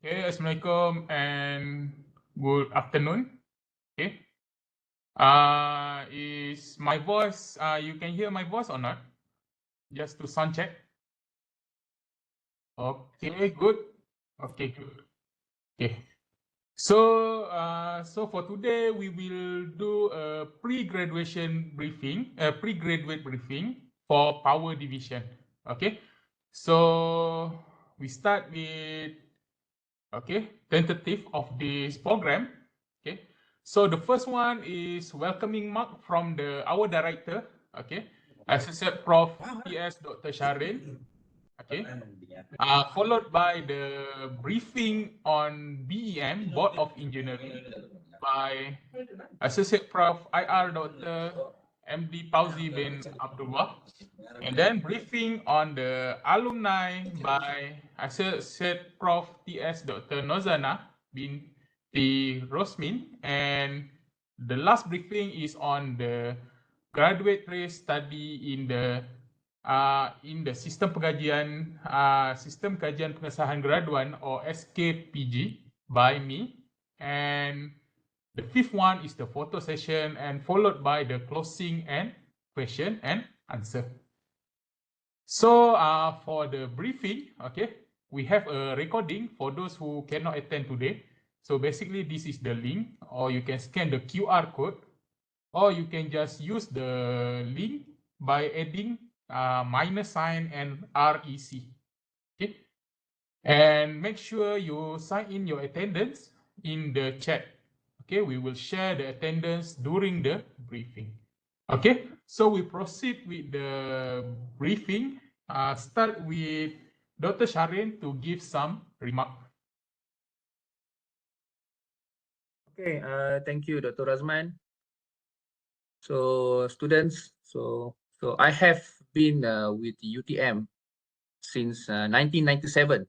Okay, Assalamualaikum and good afternoon. Okay. Is my voice, you can hear my voice or not? Just to sound check. Okay, good. Okay, good. Okay. So for today, we will do a pre-graduation briefing, a pre-graduate briefing for power division. Okay. So we start with, okay, tentative of this program. Okay. So the first one is welcoming mark from our director. Okay. Associate Prof. PS Dr. Shahrin. Okay. Followed by the briefing on BEM, Board of Engineering, by Associate Prof. IR Dr. MD Pauzi bin Abdullah. And then briefing on the alumni by Associate Prof. TS Dr. Norzanah Binti Rosmin. And the last briefing is on the graduate race study in the Sistem Kajian Sistem Kajian Pengesanan Graduan or SKPG by me. And the fifth one is the photo session and followed by the closing and question and answer. So for the briefing, okay, we have a recording for those who cannot attend today. So basically this is the link, or you can scan the QR code, or you can just use the link by adding -sign and REC. Okay. And make sure you sign in your attendance in the chat. Okay, we will share the attendance during the briefing. Okay, so we proceed with the briefing. Start with Dr. Shahrin to give some remark. Okay, thank you, Dr. Razman. So students, so I have been with UTM since 1997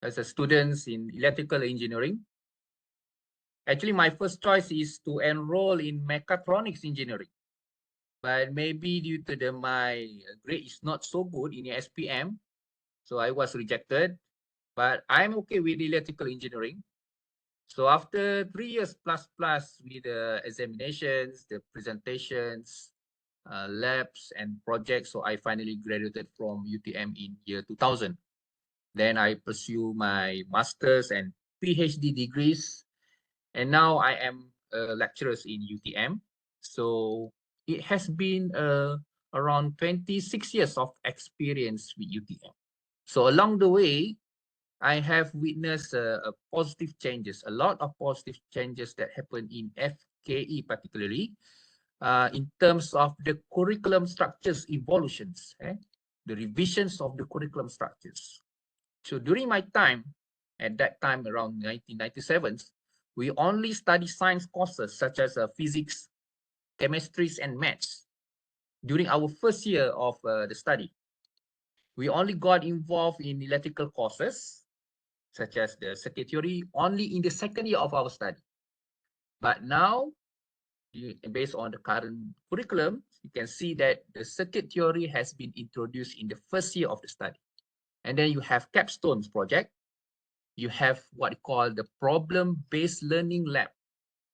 as a student in electrical engineering. Actually, my first choice is to enroll in mechatronics engineering, but maybe due to my grade is not so good in SPM, so I was rejected. But I'm okay with electrical engineering. So after 3 years plus with the examinations, the presentations, labs and projects, so I finally graduated from UTM in year 2000. Then I pursue my master's and PhD degrees, and now I am a lecturer in UTM. So it has been around 26 years of experience with UTM. So along the way, I have witnessed positive changes, a lot of positive changes that happen in FKE particularly, in terms of the curriculum structures evolutions, the revisions of the curriculum structures. So during my time, at that time around 1997, we only study science courses such as physics, chemistry, and maths. During our first year of the study, we only got involved in electrical courses, such as the circuit theory, only in the second year of our study. But now, based on the current curriculum, you can see that the circuit theory has been introduced in the first year of the study. And then you have capstones project. You have what you call the problem-based learning lab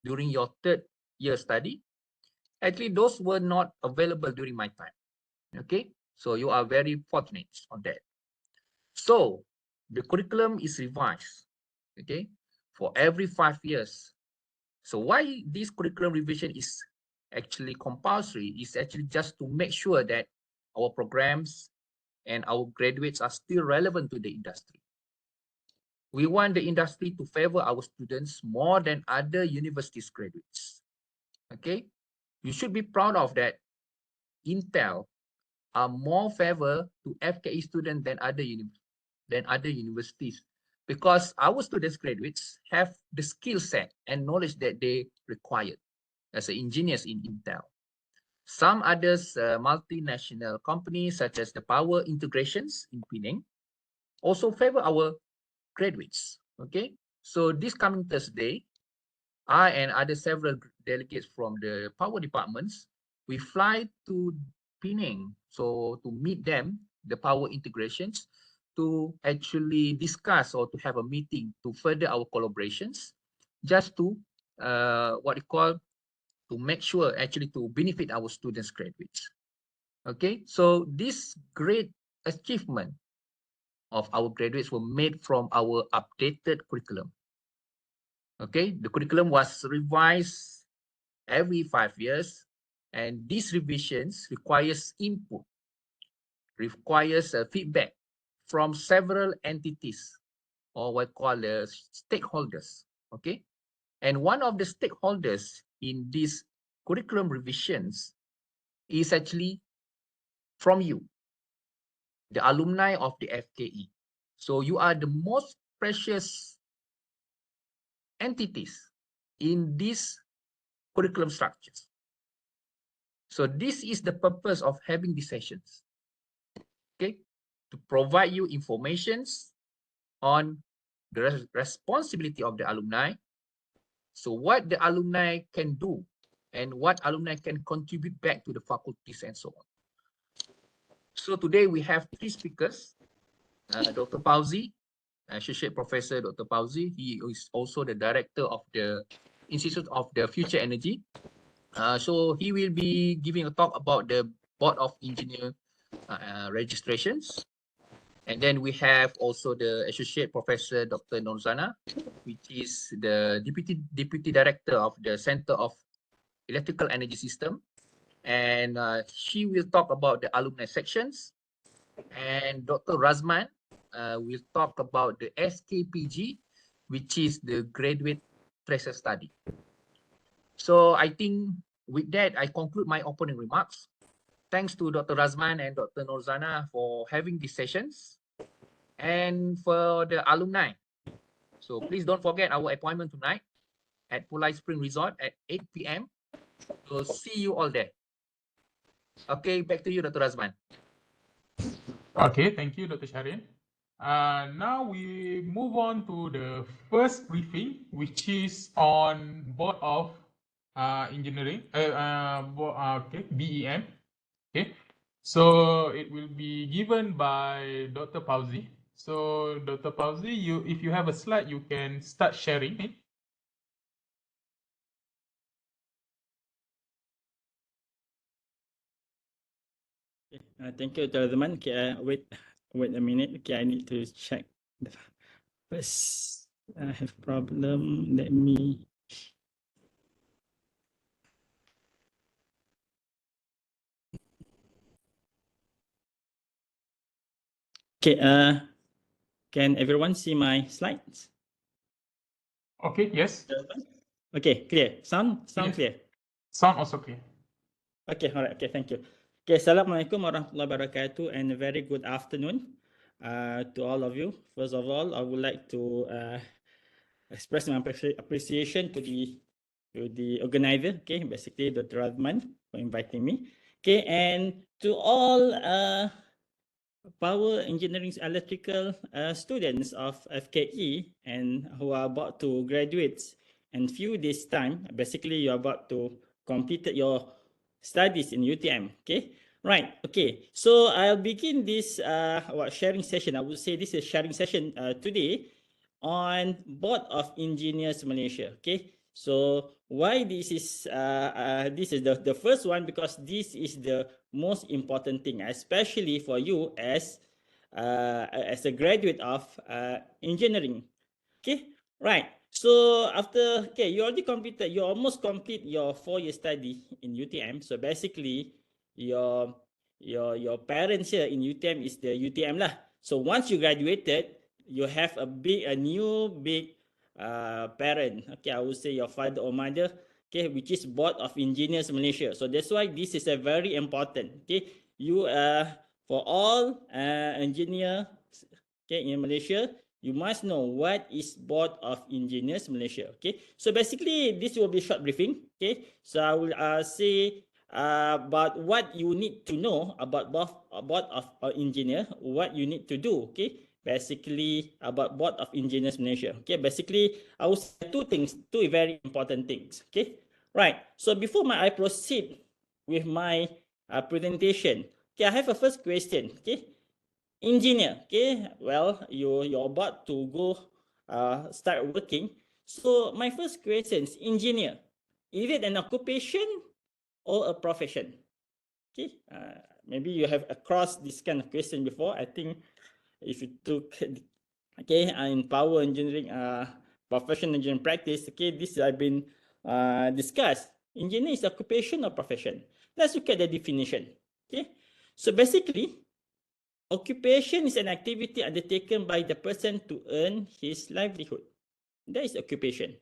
during your third year study. Actually, those were not available during my time. Okay, so you are very fortunate on that. So the curriculum is revised, okay, for every 5 years. So why this curriculum revision is actually compulsory is actually just to make sure that our programs and our graduates are still relevant to the industry. We want the industry to favor our students more than other universities graduates. Okay, you should be proud of that. Intel are more favor to FKE students than other universities, because our students graduates have the skill set and knowledge that they require as engineers in Intel. Some others multinational companies such as the power integrations in Penang also favor our graduates. Okay, so this coming Thursday, I and other several delegates from the power departments, we fly to Penang so to meet them, the power integrations, to actually discuss or to have a meeting to further our collaborations, just to what you call, to make sure actually to benefit our students graduates. Okay, so this great achievement of our graduates were made from our updated curriculum. Okay, the curriculum was revised every 5 years, and these revisions requires input, requires feedback from several entities, or what call the stakeholders. Okay, and one of the stakeholders in these curriculum revisions is actually from you, the alumni of the FKE. So you are the most precious entities in these curriculum structures. So this is the purpose of having these sessions, okay, to provide you informations on the responsibility of the alumni. So what the alumni can do and what alumni can contribute back to the faculties and so on. So today we have 3 speakers, Dr. Pauzi, Associate Professor Dr. Pauzi. He is also the director of the Institute of the Future Energy. So he will be giving a talk about the Board of Engineer registrations. And then we have also the Associate Professor Dr. Norzanah, which is the Deputy Director of the Center of Electrical Energy System. And she will talk about the alumni sections. And Dr. Razman will talk about the SKPG, which is the Graduate Tracer Study. So I think with that, I conclude my opening remarks. Thanks to Dr. Razman and Dr. Norzanah for having these sessions, and for the alumni. So please don't forget our appointment tonight at Pulai Spring Resort at 8 p.m. We'll see you all there. Okay, back to you, Dr. Razman. Okay, thank you, Dr. Shahrin. Now we move on to the first briefing, which is on Board of Engineering, okay, BEM. Okay, so it will be given by Dr. Pauzi. So Dr. Pauzi, if you have a slide, you can start sharing it. Thank you, Dr. Razman. Okay, wait a minute. Okay, I need to check the first. I have problem. Let me. Okay. Can everyone see my slides? Okay. Yes. Okay. Clear. Sound yes. Clear. Sound also clear. Okay. All right. Okay. Thank you. Okay. Assalamualaikum warahmatullahi wabarakatuh, and a very good afternoon to all of you. First of all, I would like to express my appreciation to the organizer, okay, basically Dr. Razman, for inviting me. Okay, and to all power engineering electrical students of FKE and who are about to graduate in few days time, basically you're about to complete your studies in UTM, okay? Right, okay, so I'll begin this sharing session. I would say this is sharing session today on Board of Engineers Malaysia. Okay, so why this is the first one, because this is the most important thing, especially for you as a graduate of engineering. Okay, right. So after you almost complete your 4-year study in UTM. So basically your parents here in UTM is the UTM lah. So once you graduated, you have a new big parent. Okay, I would say your father or mother. Okay, which is Board of Engineers Malaysia. So that's why this is a very important. Okay, you for all engineers, okay, in Malaysia, you must know what is Board of Engineers Malaysia. Okay, so basically this will be a short briefing. Okay, so I will say about what you need to know about Board of Engineer, what you need to do. Okay, basically about Board of Engineers Malaysia. Okay, basically I will say two very important things. Okay, right. So before I proceed with my presentation, okay, I have a first question. Okay, engineer. Okay, well, you're about to go start working. So my first question is engineer. Is it an occupation or a profession? Okay, maybe you have across this kind of question before. I think if you took okay in power engineering professional engineering practice, okay, this have been discussed. Engineer is occupation or profession? Let's look at the definition. Okay, so basically occupation is an activity undertaken by the person to earn his livelihood. That is occupation.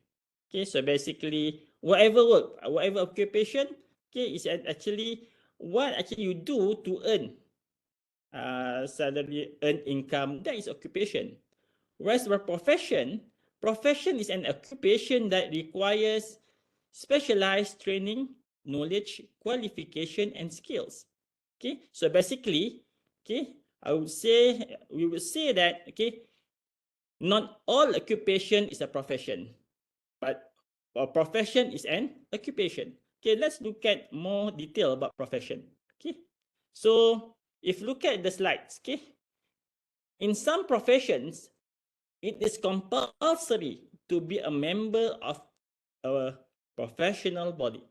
Okay, so basically whatever work, whatever occupation, okay, is actually what actually you do to earn salary, earn income. That is occupation. Whereas for profession, profession is an occupation that requires specialized training, knowledge, qualification, and skills. Okay, so basically, okay, we would say that, okay, not all occupation is a profession, but a profession is an occupation. Okay, let's look at more detail about profession. Okay, so if you look at the slides, okay, in some professions, it is compulsory to be a member of a professional body.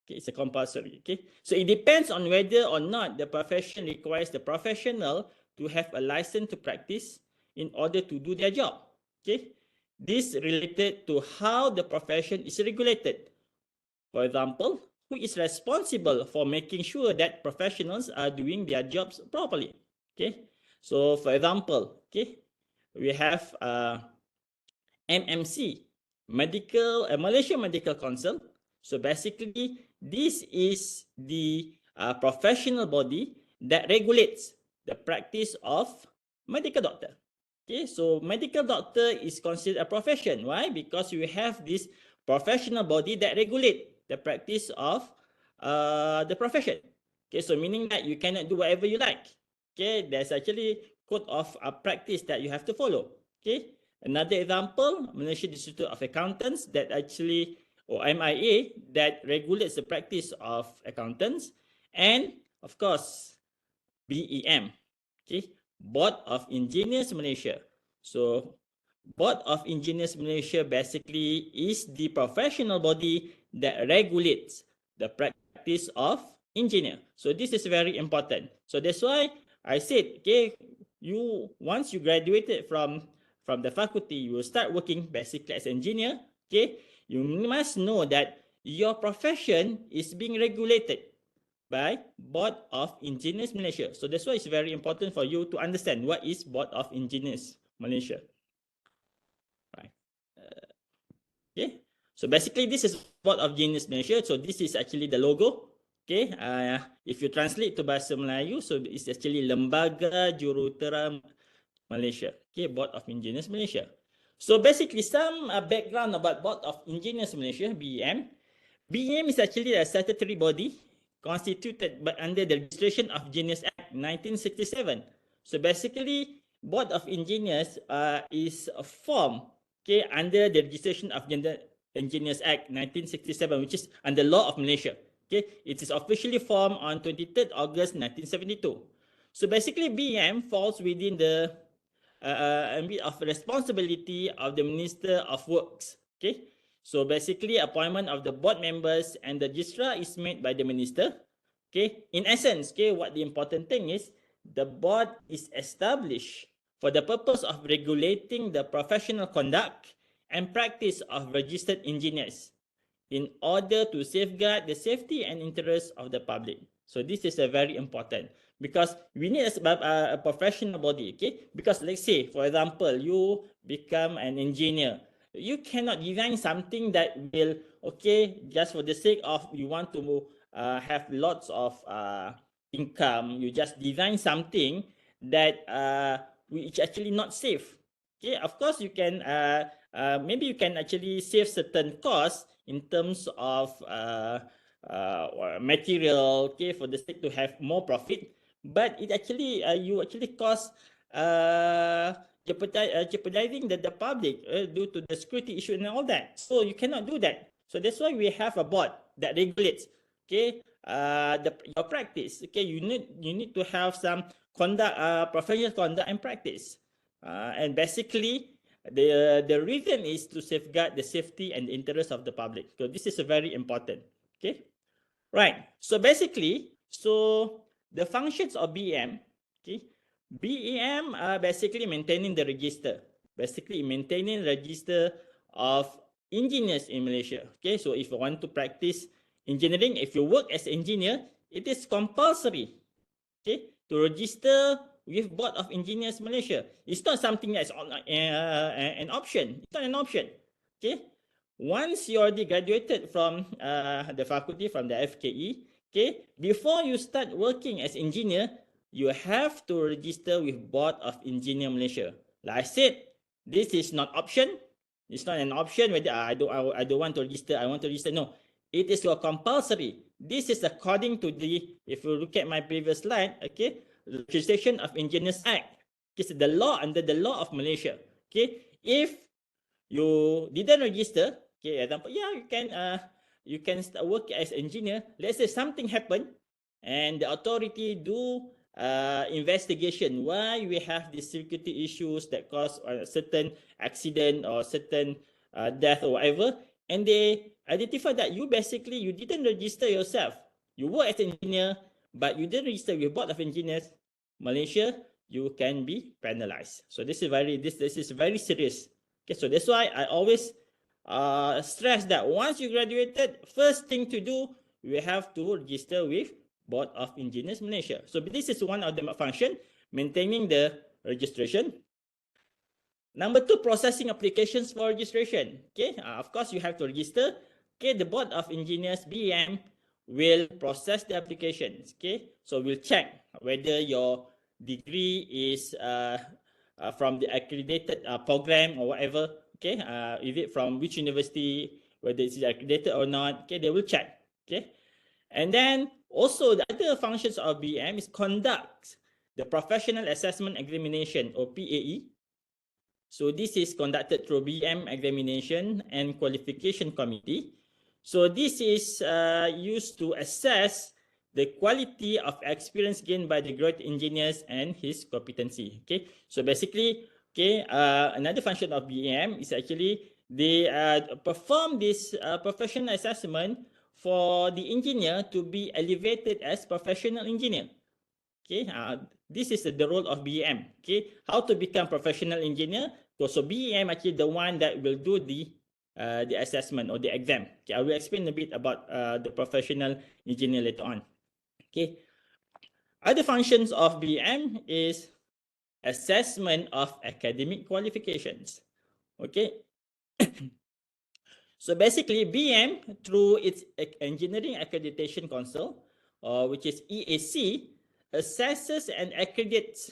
Okay, it's a compulsory. Okay, so it depends on whether or not the profession requires the professional to have a license to practice in order to do their job. Okay, this related to how the profession is regulated. For example, who is responsible for making sure that professionals are doing their jobs properly? Okay, so for example, okay, we have MMC, Malaysia Medical Council. So basically, this is the professional body that regulates the practice of medical doctor. Okay, so medical doctor is considered a profession. Why? Because you have this professional body that regulate the practice of the profession. Okay, so meaning that you cannot do whatever you like. Okay, there's actually code of practice that you have to follow. Okay, another example, Malaysia Institute of Accountants that actually, or MIA, that regulates the practice of accountants, and of course, BEM, okay, Board of Engineers Malaysia. So, Board of Engineers Malaysia basically is the professional body that regulates the practice of engineer. So this is very important. So that's why I said, okay, once you graduated from the faculty, you will start working basically as engineer. Okay, you must know that your profession is being regulated by Board of Engineers Malaysia. So that's why it's very important for you to understand what is Board of Engineers Malaysia. Right. Okay. So basically, this is Board of Engineers Malaysia. So this is actually the logo. Okay. If you translate to bahasa Melayu, so it's actually Lembaga Jurutera Malaysia. Okay, Board of Engineers Malaysia. So basically, some background about Board of Engineers Malaysia, BEM. BEM is actually a statutory body constituted under the Registration of Engineers Act 1967. So basically, Board of Engineers is a form, okay, under the Registration of Engineers Act 1967, which is under law of Malaysia. Okay, it is officially formed on 23rd August 1972. So basically, BEM falls within the ambit of responsibility of the Minister of Works. Okay, so basically, appointment of the board members and the registrar is made by the minister. Okay, in essence, okay, what the important thing is, the board is established for the purpose of regulating the professional conduct and practice of registered engineers in order to safeguard the safety and interests of the public. So this is a very important, because we need a professional body. Okay, because let's say, for example, you become an engineer. You cannot design something that will, okay, just for the sake of you want to have lots of income. You just design something that which actually not safe. Okay, of course you can maybe you can actually save certain costs in terms of material, okay, for the sake to have more profit, but it actually you actually cost jeopardizing the public due to the security issue and all that. So you cannot do that. So that's why we have a board that regulates, okay, your practice. Okay, you need to have some professional conduct and practice. And basically, the reason is to safeguard the safety and the interest of the public. So this is very important. Okay, right. So basically, the functions of BEM. Okay, BEM are basically maintaining the register. Basically, maintaining register of engineers in Malaysia. Okay, so if you want to practice engineering, if you work as an engineer, it is compulsory, okay, to register with Board of Engineers Malaysia. It's not something that's an option. It's not an option. Okay, once you already graduated from the faculty, from the FKE, okay, before you start working as engineer, you have to register with Board of Engineer Malaysia. Like I said, this is not option. It's not an option whether I don't want to register, I want to register. No, it is compulsory. This is according to the, if you look at my previous slide, okay, Registration of Engineers Act. It's the law, under the law of Malaysia. Okay, if you didn't register, okay, example, yeah, you can start work as engineer. Let's say something happened, and the authority do investigation why we have these security issues that cause a certain accident or certain death or whatever, and they identify that you didn't register yourself. You work as an engineer, but you didn't register with Board of Engineers Malaysia, you can be penalized. So this is very serious. Okay, so that's why I always stress that once you graduated, first thing to do, we have to register with Board of Engineers Malaysia. So this is one of the function, maintaining the registration. Number 2, processing applications for registration. Okay, of course you have to register. Okay, the Board of Engineers BEM will process the applications. Okay, so we'll check whether your degree is from the accredited program or whatever. Okay, is it from which university, whether it's accredited or not. Okay, they will check. Okay, and then also the other functions of BEM is conduct the professional assessment examination, or PAE. So this is conducted through BEM examination and qualification committee. So this is used to assess the quality of experience gained by the graduate engineers and his competency. Okay, so basically, okay, another function of BEM is actually they perform this professional assessment for the engineer to be elevated as professional engineer. Okay, this is the role of BEM. Okay, how to become professional engineer? So BEM actually the one that will do the assessment or the exam. Okay, I will explain a bit about the professional engineer later on. Okay, other functions of BEM is assessment of academic qualifications. Okay. So basically, BEM, through its Engineering Accreditation Council, which is EAC, assesses and accredits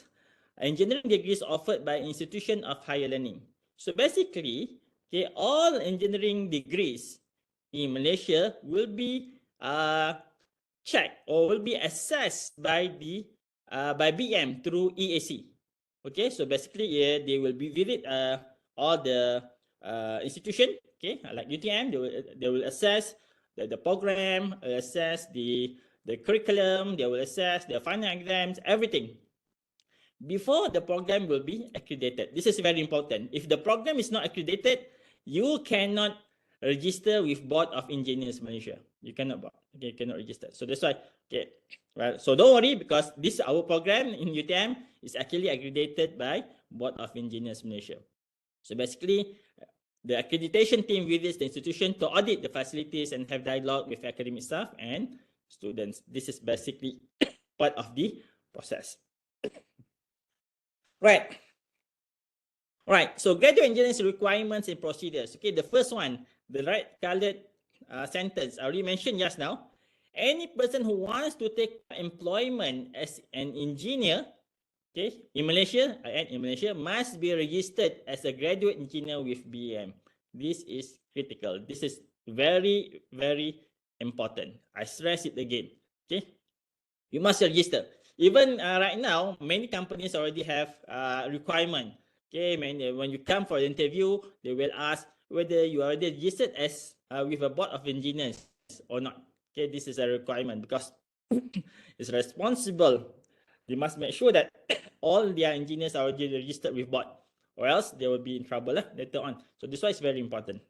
engineering degrees offered by institution of higher learning. So basically, okay, all engineering degrees in Malaysia will be checked or will be assessed by the by BEM through EAC. Okay, so basically, they will be visit all the institution. Okay, like UTM, they will assess the program, assess the curriculum, they will assess the final exams, everything, before the program will be accredited. This is very important. If the program is not accredited, you cannot register with Board of Engineers Malaysia. You cannot register. So that's why, okay, right. So don't worry, because this our program in UTM is actually accredited by Board of Engineers Malaysia. So basically, the accreditation team visits the institution to audit the facilities and have dialogue with academic staff and students. This is basically part of the process. Right. So graduate engineering requirements and procedures. Okay, the first one, the right colored sentence I already mentioned just now. Any person who wants to take employment as an engineer, okay, in Malaysia must be registered as a graduate engineer with BEM. This is critical. This is very, very important. I stress it again. Okay, you must register. Even right now, many companies already have requirement. Okay, when you come for the interview, they will ask whether you are already registered as with a Board of Engineers or not. Okay, this is a requirement because it's responsible they must make sure that all their engineers are already registered with board, or else they will be in trouble later on. So this why it's very important.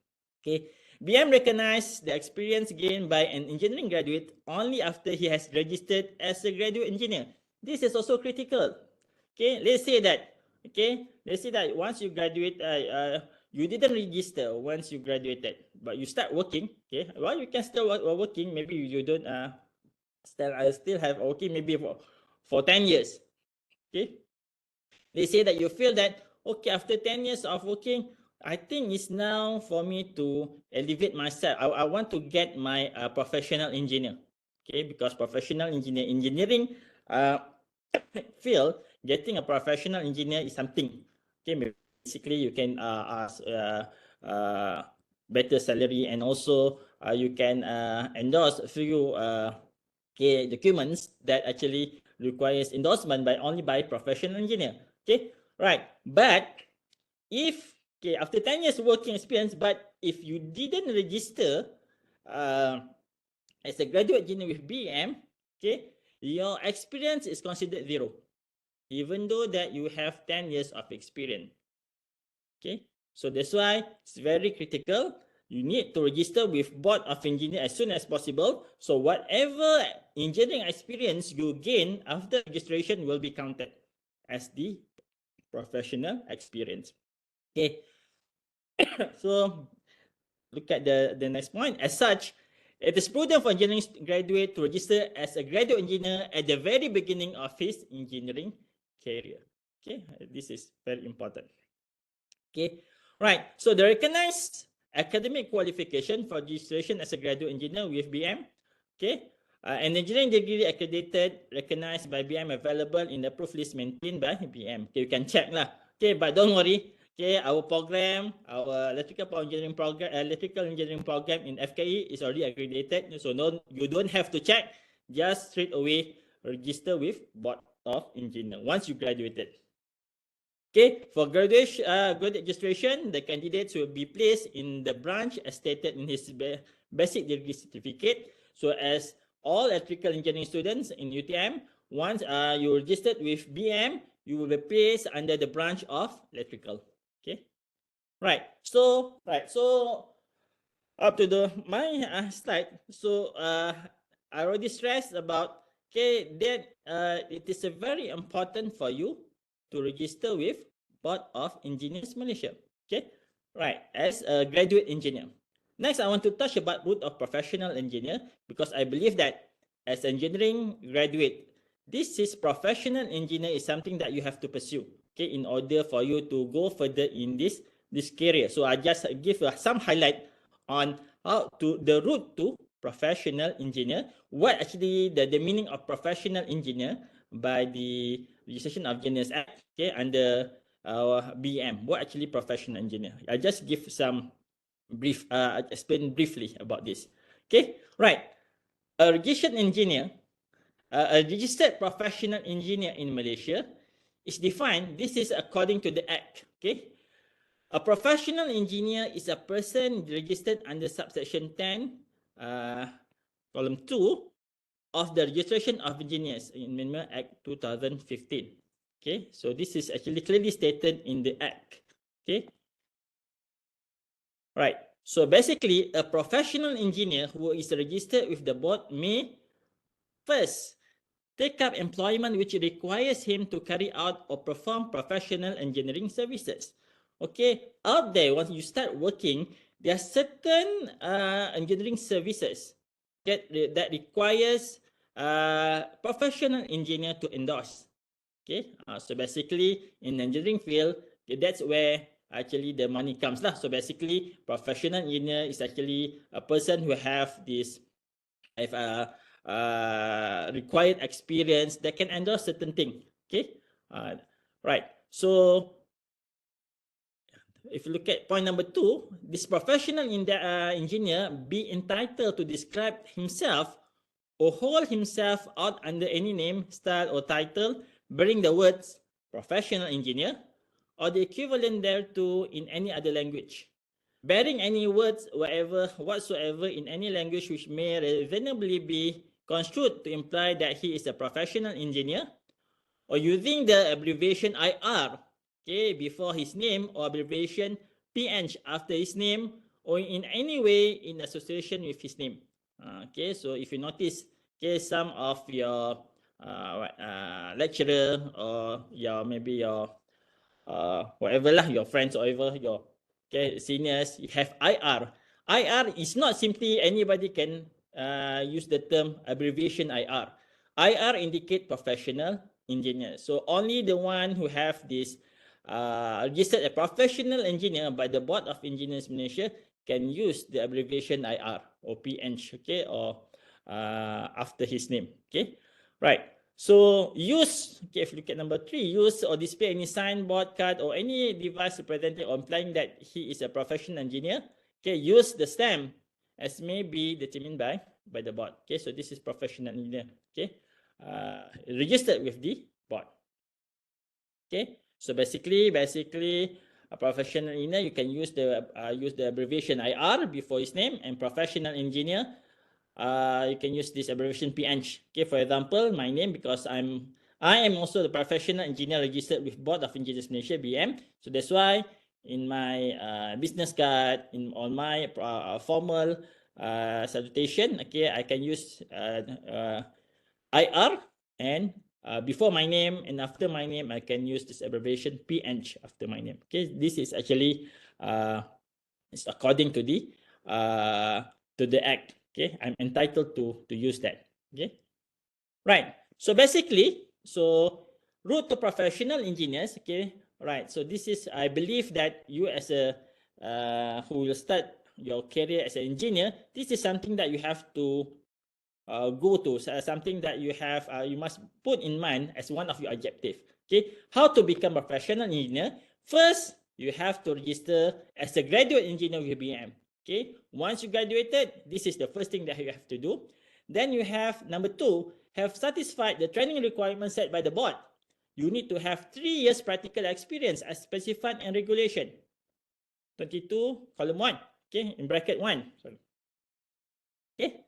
Okay, BM recognize the experience gained by an engineering graduate only after he has registered as a graduate engineer. This is also critical. Okay, let's say that. Okay, let's say that once you graduate, you didn't register once you graduated, but you start working. Okay, well, you can still working. Maybe you don't still have working maybe for 10 years. Okay, they say that you feel that okay, after 10 years of working, I think it's now for me to elevate myself. I want to get my professional engineer. Okay, because professional engineering field, getting a professional engineer is something. Okay, basically you can ask better salary, and also you can endorse a few okay, documents that actually requires endorsement by only by professional engineer. Okay, right. But if okay, after 10 years working experience, but if you didn't register as a graduate engineer with BM, okay, your experience is considered zero, even though that you have 10 years of experience. Okay, so that's why it's very critical. You need to register with Board of Engineers as soon as possible. So whatever engineering experience you gain after registration will be counted as the professional experience. Okay, so look at the next point. As such, it is prudent for engineering graduate to register as a graduate engineer at the very beginning of his engineering career. Okay, this is very important. Okay, right. So the recognized academic qualification for registration as a graduate engineer with BM. Okay, an engineering degree accredited, recognized by BM, available in the proof list maintained by BM. Okay, you can check lah. Okay, but don't worry. Okay, our program, our electrical engineering program in FKE is already accredited. So you don't have to check. Just straight away register with Board of Engineers once you graduated. Okay, for graduate registration, the candidates will be placed in the branch as stated in his basic degree certificate. So as all electrical engineering students in UTM, once you registered with BM, you will be placed under the branch of electrical. Okay, right. So up to my slide. So I already stressed about that it is very important for you to register with Board of Engineers Malaysia. Okay, right, as a graduate engineer. Next, I want to touch about route of professional engineer, because I believe that as engineering graduate, this is professional engineer is something that you have to pursue. Okay, in order for you to go further in this career. So I just give some highlight on how to the route to professional engineer. What actually the meaning of professional engineer by the Registration of Engineers Act, okay, under our BM. What actually professional engineer? I just give some brief explain briefly about this. Okay, right. A registered engineer, a registered professional engineer in Malaysia is defined. This is according to the Act. Okay, a professional engineer is a person registered under subsection 10, column 2 of the Registration of Engineers in Amendment Act 2015. Okay, so this is actually clearly stated in the Act. Okay, right. So basically, a professional engineer who is registered with the board may first take up employment which requires him to carry out or perform professional engineering services. Okay, out there, once you start working, there are certain engineering services that requires professional engineer to endorse. Okay, so basically in engineering field, that's where actually the money comes lah. So basically, professional engineer is actually a person who have this required experience that can endorse certain thing. Okay, right. So if you look at point number 2, this professional engineer be entitled to describe himself or hold himself out under any name, style, or title bearing the words professional engineer or the equivalent thereto in any other language, bearing any words whatsoever in any language which may reasonably be construed to imply that he is a professional engineer, or using the abbreviation IR, okay, before his name, or abbreviation PH after his name, or in any way in association with his name. Okay, so if you notice, okay, some of your lecturer or your maybe your whatever lah, your friends or whatever, your seniors, you have IR. IR is not simply anybody can use the term abbreviation IR. IR indicate professional engineer. So only the one who have this registered a professional engineer by the Board of Engineers Malaysia can use the abbreviation IR or PH, okay, or after his name, okay, right. So use, okay, if you look at number 3, use or display any signboard, card, or any device representing or implying that he is a professional engineer. Okay, use the stamp as may be determined by the board. Okay, so this is professional engineer. Okay, registered with the board. Okay, so basically a professional engineer, you can use the abbreviation IR before his name, and professional engineer, you can use this abbreviation PH. Okay, for example, my name, because I am also the professional engineer registered with Board of Engineers Malaysia (BM). So that's why in my business card, on my formal salutation, okay, I can use IR, and before my name and after my name, I can use this abbreviation PH after my name. Okay, this is actually it's according to the act. Okay, I'm entitled to use that. Okay, right. So basically, route to professional engineers. Okay, right. So this is, I believe that you as a who will start your career as an engineer, this is something that you have to go to, something that you have you must put in mind as one of your objectives. Okay, how to become a professional engineer? First, you have to register as a graduate engineer with BM. Okay, once you graduated, this is the first thing that you have to do. Then you have number 2, have satisfied the training requirements set by the board. You need to have 3 years practical experience as specified in regulation 22 column 1. Okay, in bracket 1. Sorry. Okay,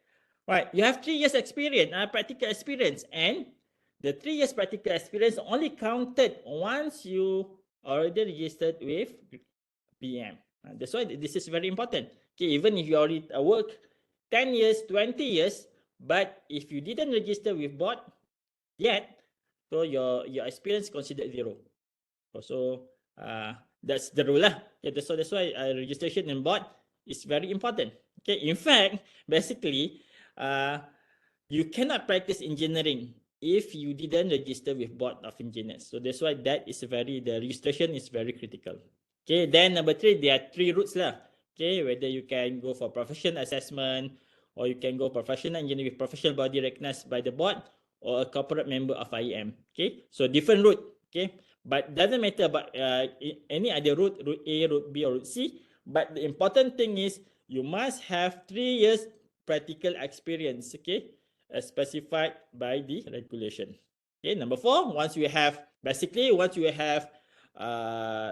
right. You have 3 years experience, practical experience, and the 3 years practical experience only counted once you already registered with BM. That's why this is very important. Okay, even if you already work 10 years, 20 years, but if you didn't register with board yet, so your experience considered 0. So that's the rule lah. Okay, that's why registration in board is very important. Okay, in fact, basically, you cannot practice engineering if you didn't register with Board of Engineers. So that's why the registration is very critical. Okay, then number 3, there are 3 routes lah. Okay, whether you can go for professional assessment, or you can go professional engineering with professional body recognized by the board, or a corporate member of IEM. Okay, so different route. Okay, but doesn't matter about any other route A, route B, or route C. But the important thing is you must have 3 years practical experience. Okay, as specified by the regulation. Okay, number 4, once you have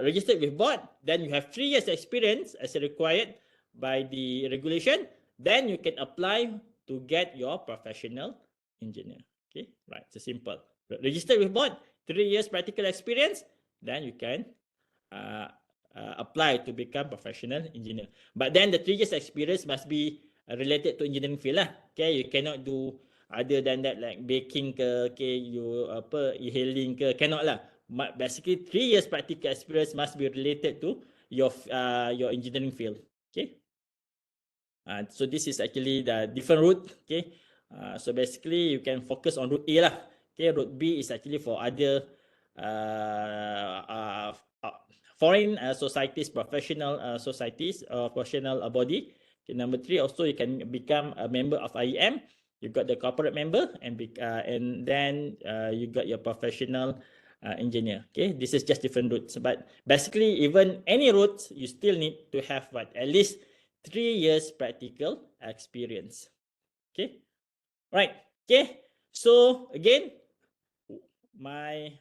registered with board, then you have 3 years experience as required by the regulation, then you can apply to get your professional engineer. Okay, right, so simple. Registered with board, 3 years practical experience, then you can apply to become professional engineer. But then the 3 years experience must be related to engineering field lah. Okay, you cannot do other than that, like baking ke, okay, you e-hailing ke, cannot lah. Basically 3 years practical experience must be related to your engineering field. Okay, so this is actually the different route. Okay, so basically you can focus on route A lah. Okay, route B is actually for other foreign societies, professional societies, professional body. Okay, number 3, also you can become a member of IEM. You got the corporate member, and then you got your professional engineer. Okay, this is just different routes. But basically, even any routes, you still need to have what, at least 3 years practical experience. Okay, right. Okay, so again, my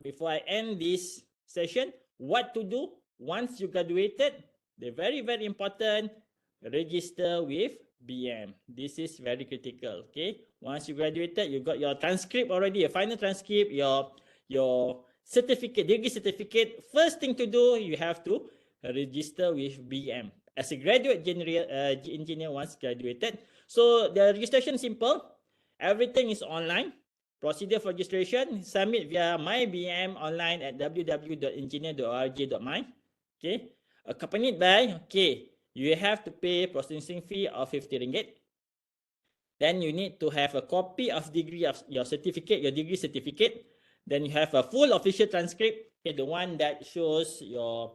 before I end this session, what to do once you graduated? The very important, register with BM. This is very critical. Okay. Once you graduated, you got your transcript already, a final transcript, your certificate, degree certificate. First thing to do, you have to register with BM as a graduate engineer once graduated. So the registration is simple. Everything is online. Procedure for registration, submit via my BM online at www.engineer.org.my. Okay. Accompanied by, okay, you have to pay processing fee of 50 ringgit. Then you need to have a copy of degree of your certificate, your degree certificate. Then you have a full official transcript, okay, the one that shows your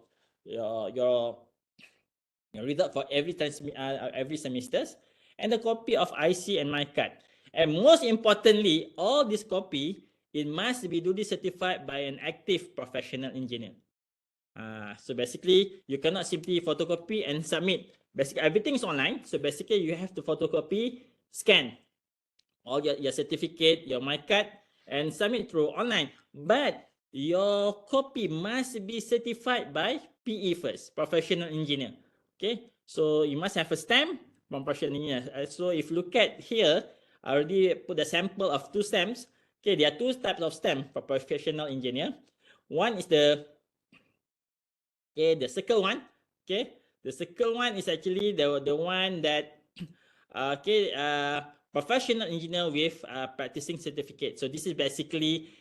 result for every semesters, and a copy of IC and my card. And most importantly, all this copy, it must be duly certified by an active professional engineer. So basically, you cannot simply photocopy and submit. Basically, everything is online. So basically, you have to photocopy, scan all your certificate, your my card, and submit through online. But your copy must be certified by PE first, professional engineer. Okay, so you must have a stamp from professional engineer. So if you look at here, I already put a sample of 2 stamps. Okay, there are 2 types of stamp for professional engineer. One is the circle one. Okay, the circle one is actually the one that professional engineer with practicing certificate. So this is basically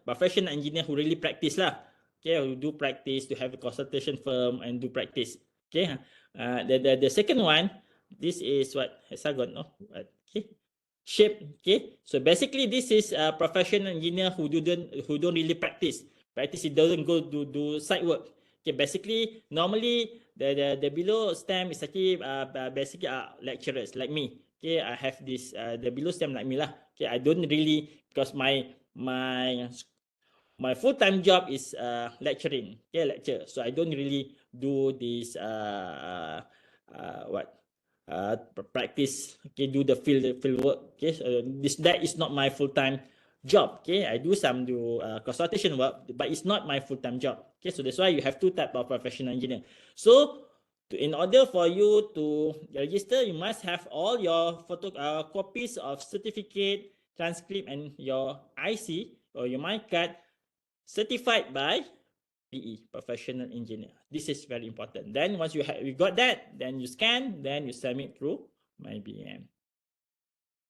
professional engineer who really practice lah. Okay, who do practice, to have a consultation firm and do practice. Okay, the second one, this is what hexagon, no? Okay, shape. Okay, so basically this is a professional engineer who don't really practice. It doesn't go to do site work. Okay, basically normally the below stem is actually basically lecturers like me. Okay, I have this the below stem like me lah. Okay, I don't really, because my full-time job is lecturing. Okay, lecture. So I don't really do this practice. Okay, do the field work. Okay, so that is not my full-time job. Okay, I do some consultation work, but it's not my full-time job. Okay, so that's why you have 2 types of professional engineer. So in order for you to register, you must have all your copies of certificate, transcript, and your IC or your my card certified by PE, professional engineer. This is very important. Then once you got that, then you scan, then you submit through my BM.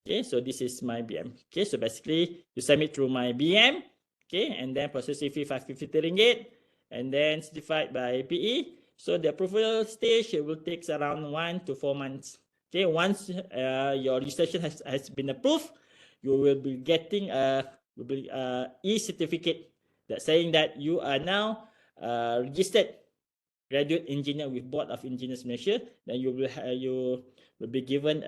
Okay, so this is my BM. Okay, so basically you submit through my BM. Okay, and then processing fee 550 ringgit, and then certified by PE. So the approval stage, it will take around 1 to 4 months. Okay, once your registration has been approved, you will be getting a e-certificate that saying that you are now registered graduate engineer with Board of Engineers Malaysia. Then you will be given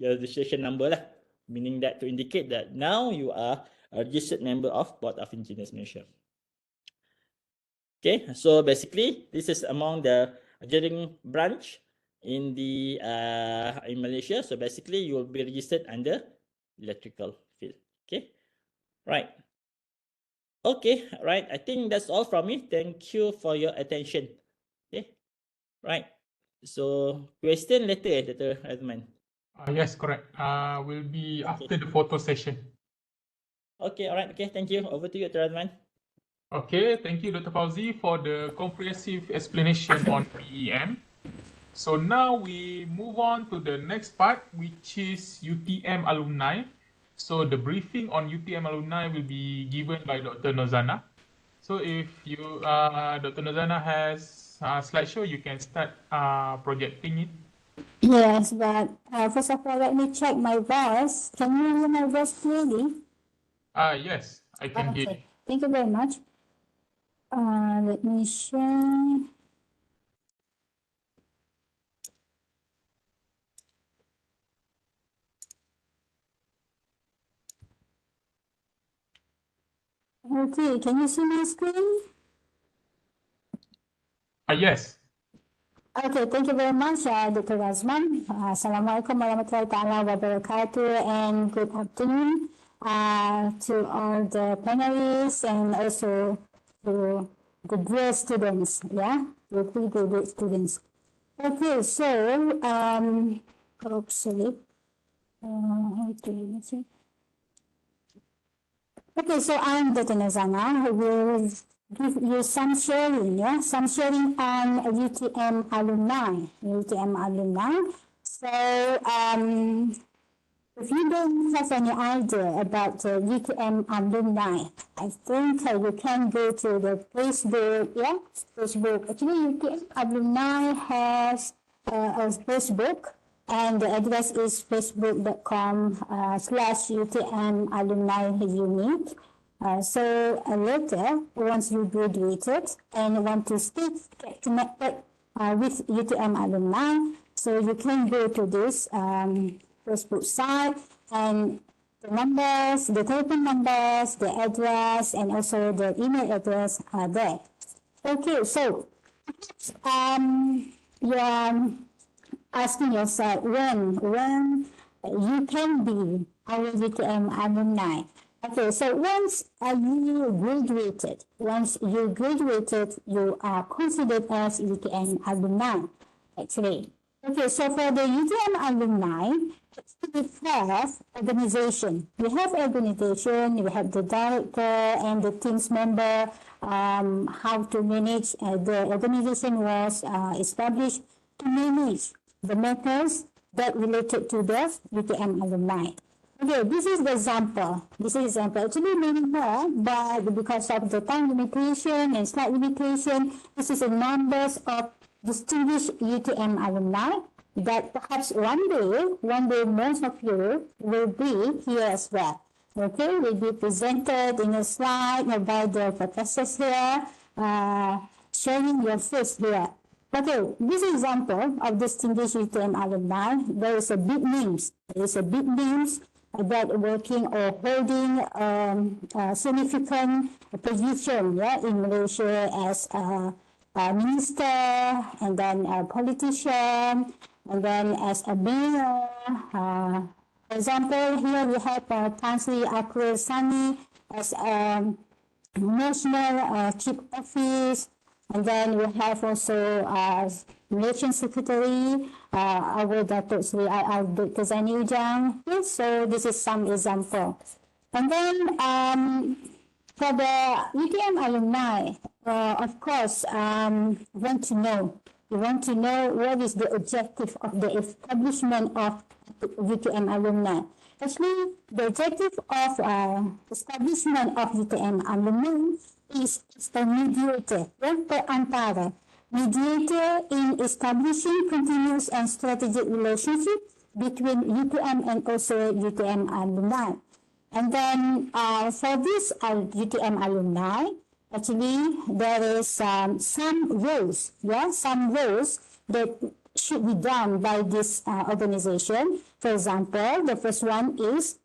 your registration number lah, meaning that to indicate that now you are a registered member of Board of Engineers Malaysia. Okay, so basically this is among the engineering branch in Malaysia. So basically you will be registered under electrical field. Okay, right. Okay, right. I think that's all from me. Thank you for your attention. Okay, right. So question later, Dr. Razman. Yes, correct. Will be after the photo session. Okay, all right. Okay, thank you. Over to you, Dr. Razman. Okay, thank you, Dr. Pauzi, for the comprehensive explanation on PEM. So now we move on to the next part, which is UTM alumni. So the briefing on UTM alumni will be given by Dr. Norzanah. So if you, Dr. Norzanah has a slideshow, you can start projecting it. Yes, but first of all, let me check my voice. Can you hear my voice clearly? Yes, I can hear you. Thank you very much. Let me share. Okay, can you see my screen? Yes. Okay, thank you very much, Dr. Razman. Assalamualaikum warahmatullahi ta'ala wabarakatuh, and good afternoon to all the panelists and also to the dear students, the pre-graduate students. Okay, so oops, sorry. Okay, so I'm Dr. Norzanah, who will give you some sharing, some sharing on UTM alumni, So, if you don't have any idea about the UTM alumni, I think you can go to the Facebook, Facebook. Actually, UTM alumni has a Facebook, and the address is facebook.com/UTM alumni unit. So later, once you graduated and want to stay connected with UTM alumni, so you can go to this Facebook site, and the numbers, the telephone numbers, the address, and also the email address are there. Okay, so you're asking yourself when you can be our UTM alumni. Okay, so once you graduated, you are considered as UTM alumni, actually. Okay, so for the UTM alumni, we have organization. We have organization, we have the director and the team's member, how to manage. The organization was established to manage the matters that related to the UTM alumni. Okay, this is the example. Actually, many more, but because of the time limitation and slide limitation, this is the numbers of distinguished UTM alumni that perhaps one day most of you will be here as well. Okay, will be presented in a slide by the professors here, showing your face here. Okay, this example of distinguished UTM alumni, there is a big names. That working or holding significant position in Malaysia as a minister, and then a politician, and then as a mayor. For example, here we have Pauzi Sani as a national chief office, and then we have also Malaysian Secretary, our Datuk Sri Dr. Zaini Ujang. Yes, so this is some example. And then for the UTM alumni, of course, we want to know what is the objective of the establishment of UTM alumni. Actually, the objective of establishment of UTM alumni is a mediator, perantara. Mediator in establishing continuous and strategic relationship between UTM and also UTM alumni. And then for this UTM alumni, actually there is some roles, that should be done by this organization. For example, the first one is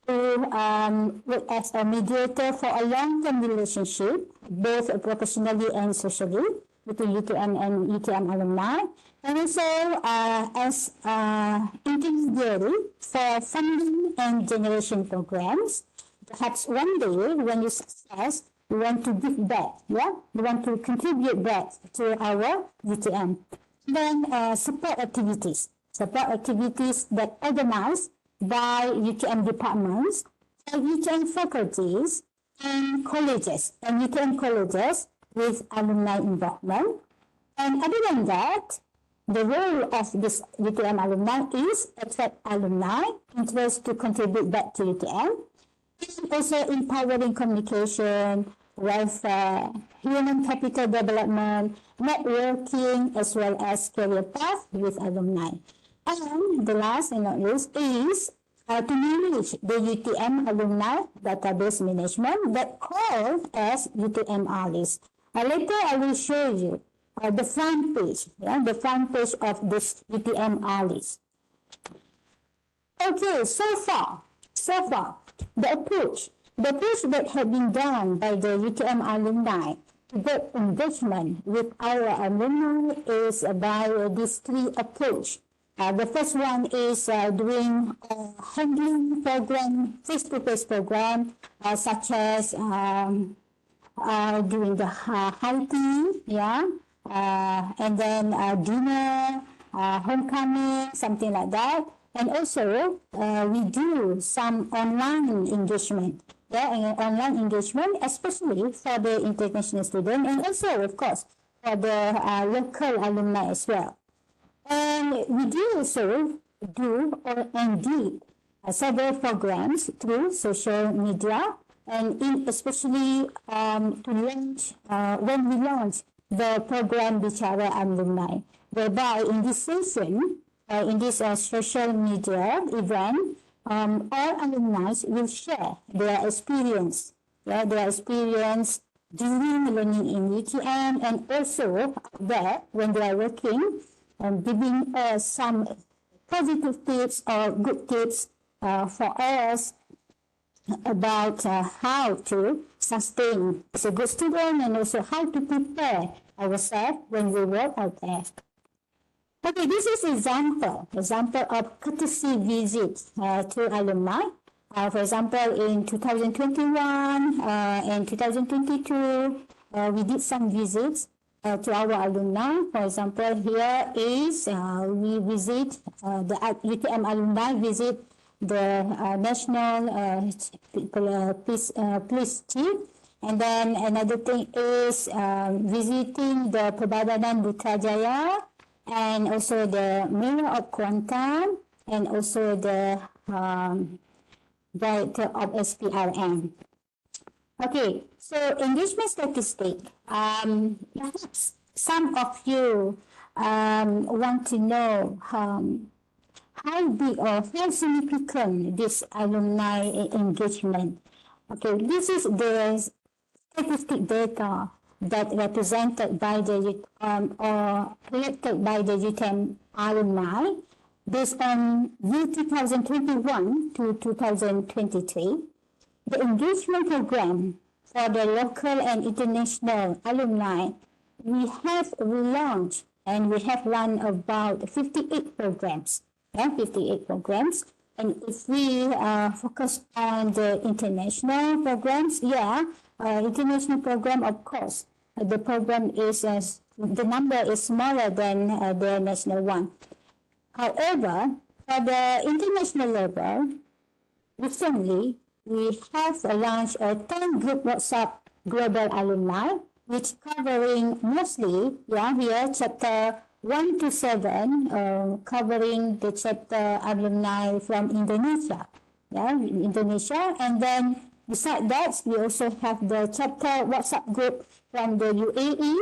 to work as a mediator for a long-term relationship, both professionally and socially, between UTM and UTM alumni, and also as intermediary for funding and generation programs. Perhaps one day, when you success, we want to give back, we want to contribute back to our UTM. Then support activities that organized by UTM departments, UTM faculties, and colleges, and UTM colleges with alumni involvement. And other than that, the role of this UTM alumni is attract alumni interest to contribute back to UTM, and also empowering communication, welfare, human capital development, networking, as well as career path with alumni. And the last and not least is to manage the UTM alumni database management that called as UTM ALIS. Later I will show you the front page, the front page of this UTM ALIS. Okay, so far, the approach that had been done by the UTM alumni to get engagement with our alumni is by this three approach. The first one is doing handling program, face-to-face program, such as doing the hiking, and then dinner, homecoming, something like that. And also, we do some online engagement. Yeah, online engagement, especially for the international student, and also, of course, for the local alumni as well. And we do also did several programs through social media, and especially to launch when we launched the program Bicara Alumni, whereby in this session, in this social media event, all alumni will share their experience, during learning in UTM, and also there when they are working, and giving us some positive tips or good tips for us about how to sustain as a good student, and also how to prepare ourselves when we work out there. Okay, this is example of courtesy visits to alumni. For example, in 2021 and 2022, we did some visits to our alumni. For example, here is we visit the UTM alumni visit the National Police Chief, and then another thing is visiting the Perbadanan Putrajaya, and also the Mayor of Kuantan, and also the Director of SPRM. Okay, so engagement statistic. Perhaps some of you want to know how big or how significant this alumni engagement. Okay, this is the statistic data that represented by the or collected by the UTM alumni based on year 2021 to 2023. The engagement program for the local and international alumni, we have launched and we have run about 58 programs. 58 programs. And if we focus on the international programs, international program, of course, the program is the number is smaller than the national one. However, for the international level, recently we have launched a 10 group WhatsApp global alumni, which covering mostly here chapter 1 to 7, covering the chapter alumni from Indonesia, Indonesia, and then beside that we also have the chapter WhatsApp group from the UAE,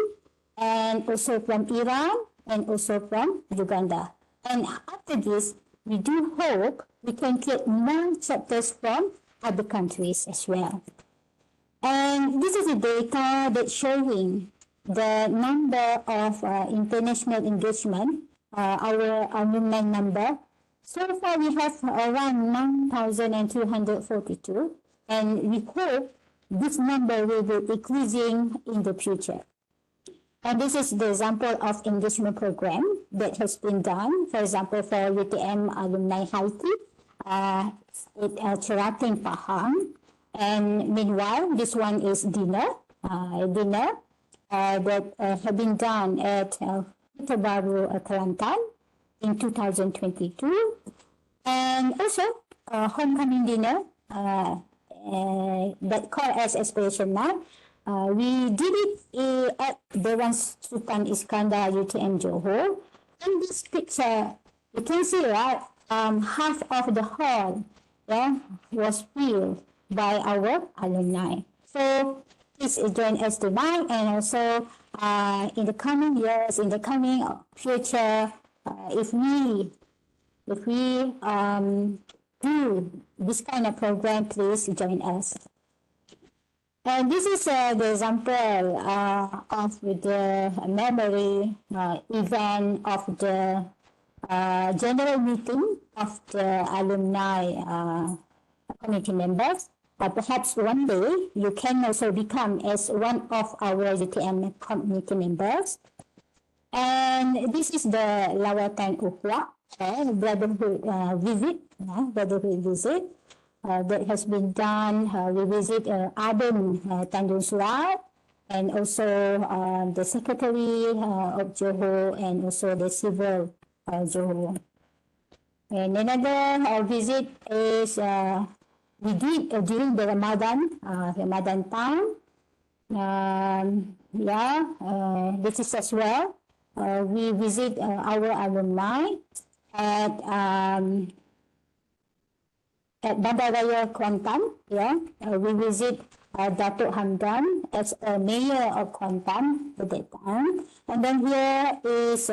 and also from Iran, and also from Uganda. And after this, we do hope we can get more chapters from other countries as well. And this is the data that's showing the number of international engagement, our alumni number. So far, we have around 9,242, and we hope this number will be increasing in the future. And this is the example of engagement program that has been done. For example, for UTM Alumni Haiti, at Cherating Pahang. And meanwhile, this one is dinner that have been done at Kota Baru, Kelantan in 2022. And also, homecoming dinner that called as Aspiration Night. We did it at Dewan Sultan Iskandar UTM Johor. In this picture, you can see half of the hall was filled by our alumni. So please join us tonight, and also in the coming years, in the coming future, if we do this kind of program, please join us. And this is the example of the memory event of the general meeting of the alumni committee members. Perhaps one day you can also become as one of our UTM committee members. And this is the Lawatan Ukhuwah, brotherhood visit. That has been done. We visit Aden Tanjung Surat, and also the secretary of Johor, and also the civil Johor. And another visit is we did during the Ramadan time. This is as well. We visit our alumni at Bandaraya Kuantan. We visit Datuk Hamdan as a mayor of Kuantan at that time. And then here is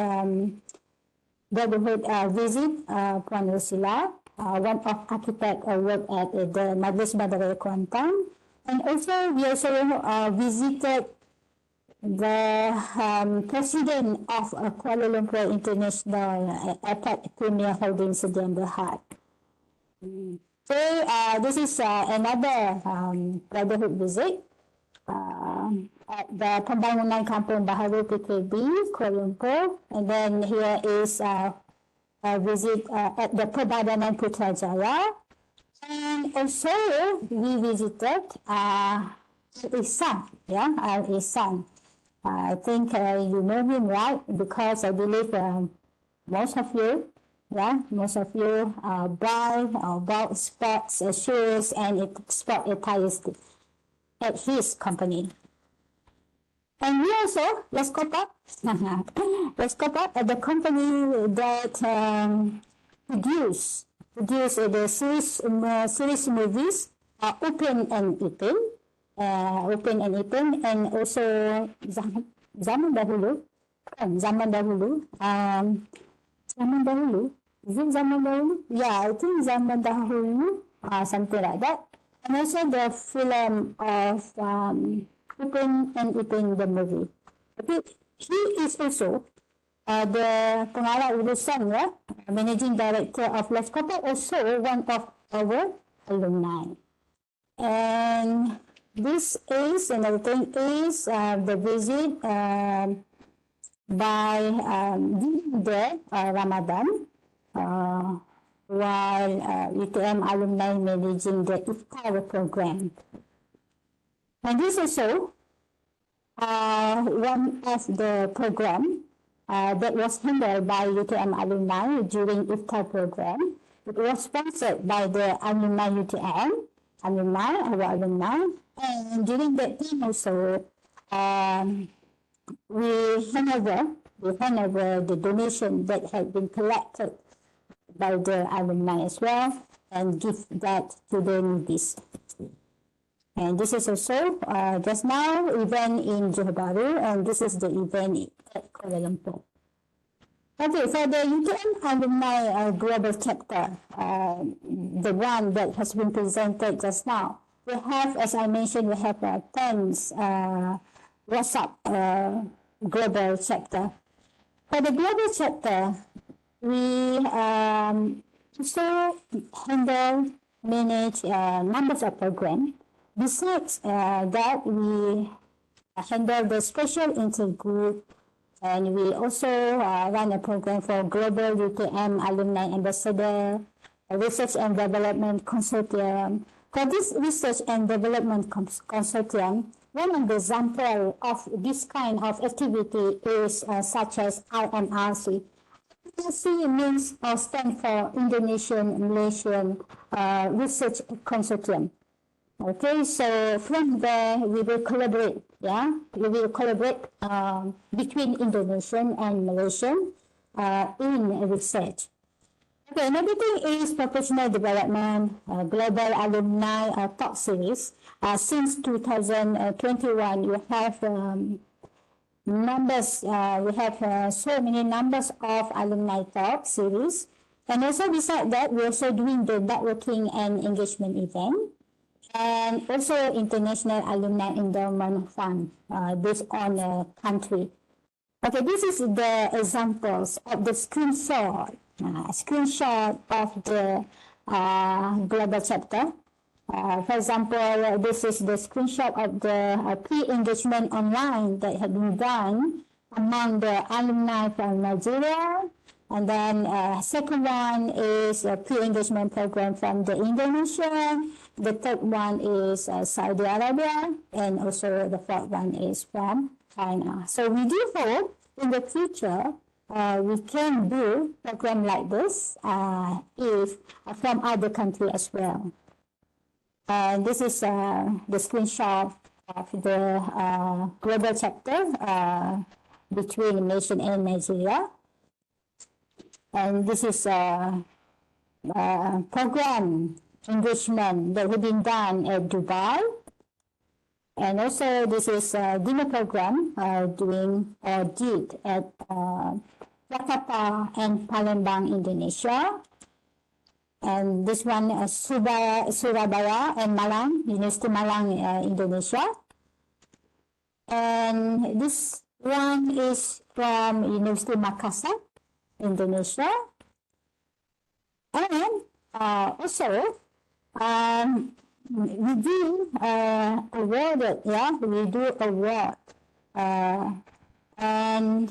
brotherhood visit Puan Rosila, one of architect work at the Majlis Bandaraya Kuantan. And also we also visited the president of Kuala Lumpur International Airport Premier Holdings Sdn Bhd. So this is another brotherhood visit at the Pembangunan Kampung Baharu PKB, Kuala Lumpur. And then here is a visit at the Perbadanan Putrajaya. And also we visited Ihsan, Ihsan. I think you know him, right? Because I believe most of you buy sports shoes and sport attires at his company. And we also, let's go back at the company that produce the series movies, Open and Ipin, and also Zaman Dahulu. Is it Zaman Dahulu? Yeah, I think Zaman Dahulu, something like that. And also the film of Open and Ipin, the movie. Okay, he is also the pengarah urusan, managing director of Leskopa, also one of our alumni. And this is another thing is the visit by the Ramadan while UTM alumni managing the iftar program. And this is also one of the program that was handled by UTM alumni during iftar program. It was sponsored by the alumni UTM, our alumni. And during that time also, we hand over the donation that had been collected by the alumni as well, and give that to the needies. And this is also just now event in Johor Bahru, and this is the event at Kuala Lumpur. Okay, for the UTM alumni global chapter, the one that has been presented just now, we have, as I mentioned, we have 10 WhatsApp global chapter. For the global chapter, we also manage numbers of programs. Besides that, we handle the special intergroup, and we also run a program for Global UTM Alumni Ambassador, Research and Development Consortium. For this Research and Development Consortium, one of the examples of this kind of activity is such as IMRC. IMRC means or stands for Indonesian Malaysian Research Consortium. Okay, so from there we will collaborate. We will collaborate between Indonesian and Malaysian in research. Okay, another thing is professional development, global alumni talk series. Since 2021, we have numbers. We have so many numbers of alumni talk series, and also besides that, we're also doing the networking and engagement event. And also International Alumni Endowment Fund based on a country. Okay, this is the examples of the screenshot of the global chapter. For example, this is the screenshot of the pre-engagement online that had been done among the alumni from Nigeria. And then second one is a pre-engagement program from the Indonesian. The third one is Saudi Arabia, and also the fourth one is from China. So we do hope in the future we can do program like this if from other countries as well. This is the screenshot of the global chapter between Malaysia and Nigeria. And this is program engagement that have been done at Dubai, and also this is a dinner program did at Jakarta and Palembang, Indonesia, and this one Surabaya and Malang, University Malang, Indonesia, and this one is from University Makassar, Indonesia, and also we do awarded, we do award and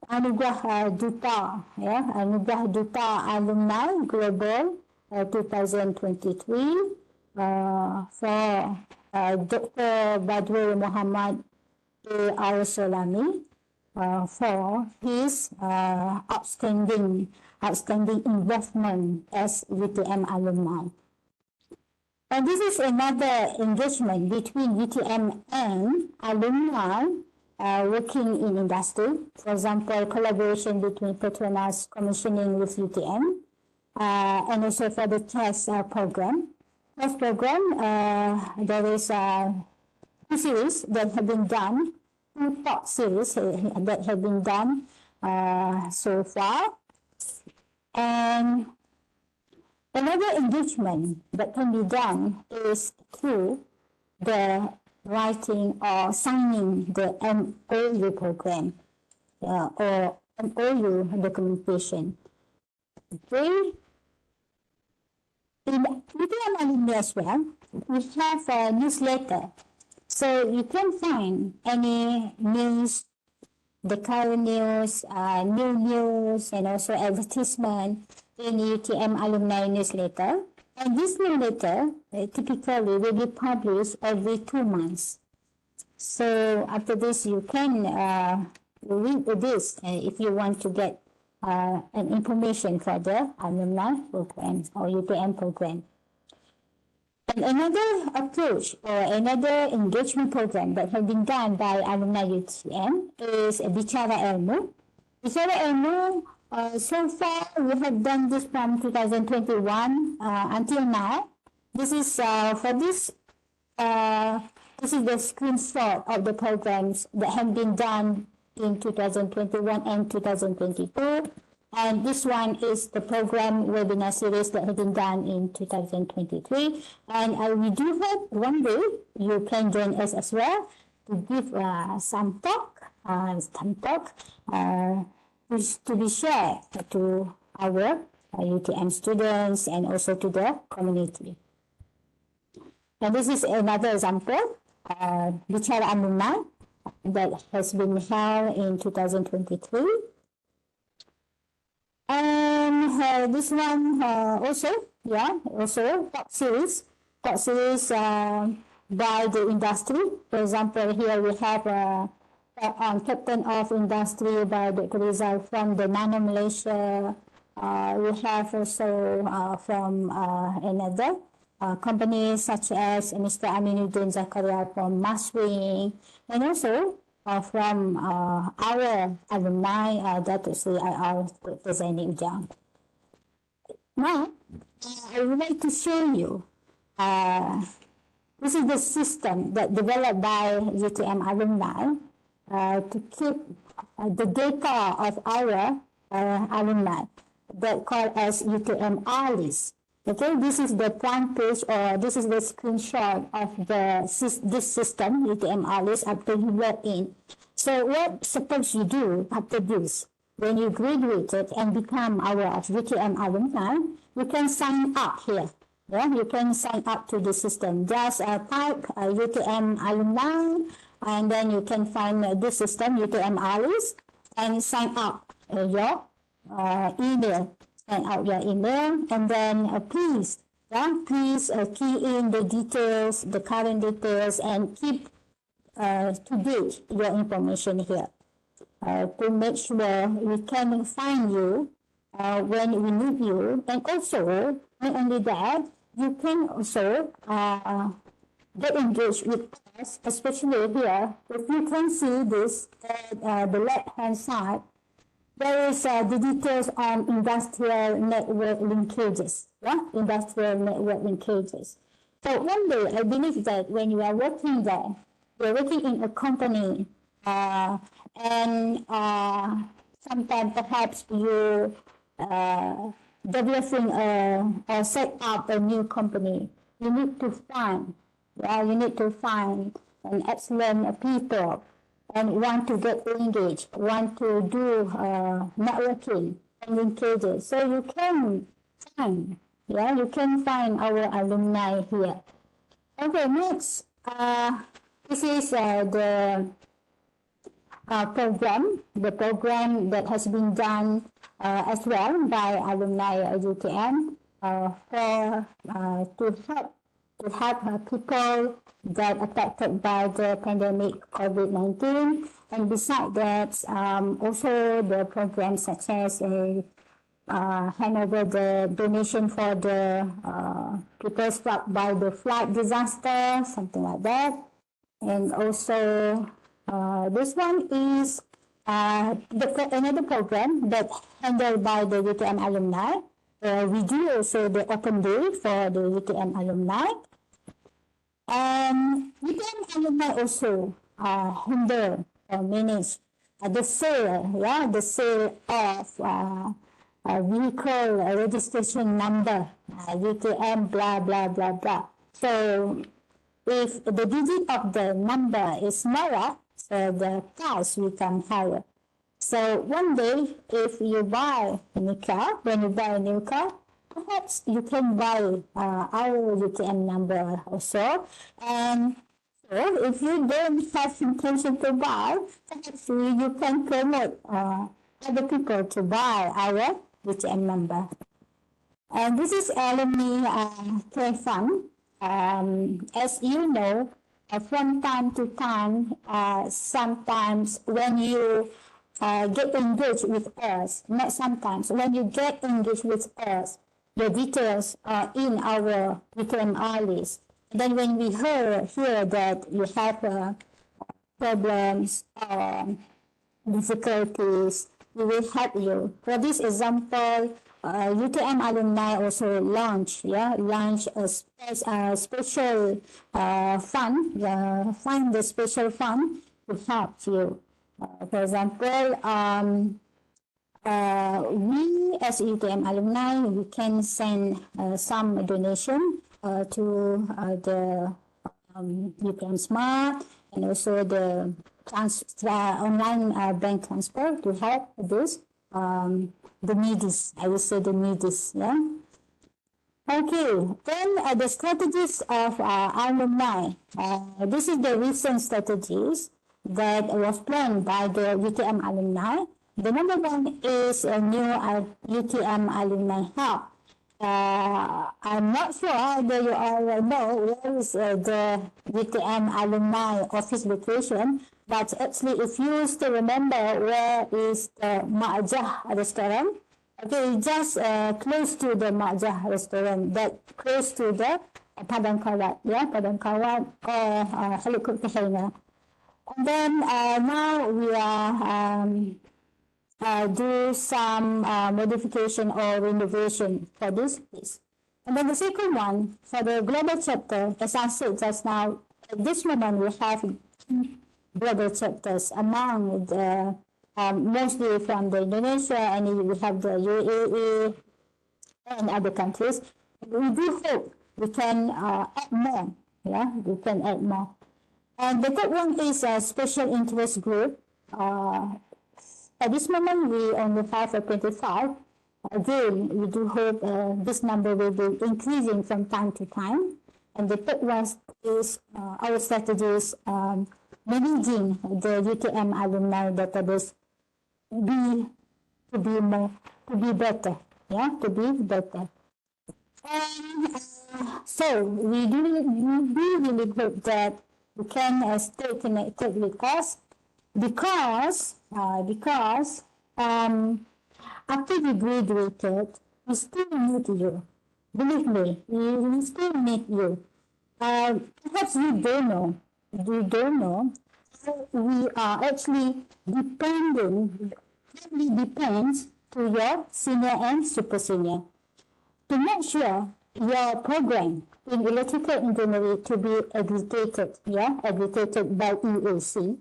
Anugerah Duta, Anugerah Duta Alumni Global 2023 for Dr. Badrul Muhammad Al-Solami for his outstanding involvement as UTM alumni. And this is another engagement between UTM and alumni working in industry. For example, collaboration between Petronas commissioning with UTM, and also for the test program. Test program, there is two series that have been done, two top series that have been done so far. And another engagement that can be done is through the writing or signing the MOU program or MOU documentation. In UTM alumni as well, we have a newsletter. So you can find any news, the current news, new news, and also advertisement in UTM alumni newsletter. And this newsletter typically will be published every 2 months. So after this, you can read this if you want to get an information for the alumni program or UTM program. And another approach or another engagement program that has been done by alumni UTM is Bicara Ilmu. Bicara Ilmu, so far we have done this from 2021 until now. This is for this. This is the screenshot of the programs that have been done in 2021 and 2022. And this one is the program webinar series that has been done in 2023. And we do hope one day you can join us as well to give some talk, to be shared to our UTM students and also to the community. And this is another example, Bicara Alumni, that has been held in 2023. And this one also top series by the industry. For example, here we have Captain of Industry by Dr. Rizal from the Nano Malaysia. We have also from another companies such as Mr. Aminuddin Zakaria from Maswing, and also from our alumni, that is our representing John. Now, I would like to show you, this is the system that developed by UTM alumni to keep the data of our alumni that called as UTM list. Okay, this is the front page, or this is the screenshot of this system, UTM list, after you log in. So what suppose you do after this? When you graduated and become our UTM alumni, you can sign up here. Yeah, you can sign up to the system. Just type UTM alumni, and then you can find this system, UTM list, and sign up your email. Send out your email, and then please Please key in the details, the current details, and keep to date your information here to make sure we can find you when we need you. And also, not only that, you can also get engaged with us, especially here. If you can see this at the left-hand side, there is the details on industrial network linkages. Industrial network linkages. So one day, I believe that when you are working there, you're working in a company, and sometimes perhaps you developing or set up a new company. You need to find an excellent people and want to get engaged, want to do networking and linkages. So you can find our alumni here. Okay, next. This is the program that has been done as well by alumni UTM to help people that affected by the pandemic COVID-19, and besides that, also the programs such as hand over the donation for the people struck by the flood disaster, something like that. And also this one is another program that handled by the UTM alumni. We do also the open day for the UTM alumni. And UTM alumni also handle or manage the sale of vehicle registration number, UTM blah blah blah blah. So if the digit of the number is smaller, so the price becomes higher. So one day, if you buy a new car, perhaps you can buy our UTM number also. And so if you don't have intention to buy, perhaps you can promote other people to buy our UTM number. And this is alumni care fund. As you know, from time to time, sometimes when you get engaged with us, not sometimes, when you get engaged with us, the details are in our UTM list. Then when we hear that you have problems, difficulties, we will help you. For this example, UTM alumni also launch a special fund, find the special fund to help you. For example, we as UTM alumni, we can send some donation to the UTM Smart, and also the online bank transfer to help this the needies. I will say the needies. Yeah. Okay. Then the strategies of alumni. This is the recent strategies that was planned by the UTM alumni. The number one is a new UTM alumni hub. I'm not sure whether you all know where is the UTM alumni office location, but actually if you still remember where is the Ma'jah restaurant, okay, just close to the Ma'jah restaurant, that close to the Padang Kawat, Padang Kawat or helicopter hangar. And then now we are do some modification or renovation for this piece. And then the second one, for the global chapter, as I said just now, at this moment we have global chapters among the mostly from the Indonesia, and we have the UAE and other countries. We do hope we can add more. Yeah, we can add more. And the third one is a special interest group. At this moment, we only have 25. Again, we do hope this number will be increasing from time to time. And the third one is our strategies managing the UTM alumni database to be better. Yeah, to be better. And So we do really hope that you can stay connected with us because after you graduated, we still need you. Believe me, we still need you. Perhaps you don't know. We are actually heavily depends to your senior and super senior to make sure your program in electrical engineering to be accredited by EAC.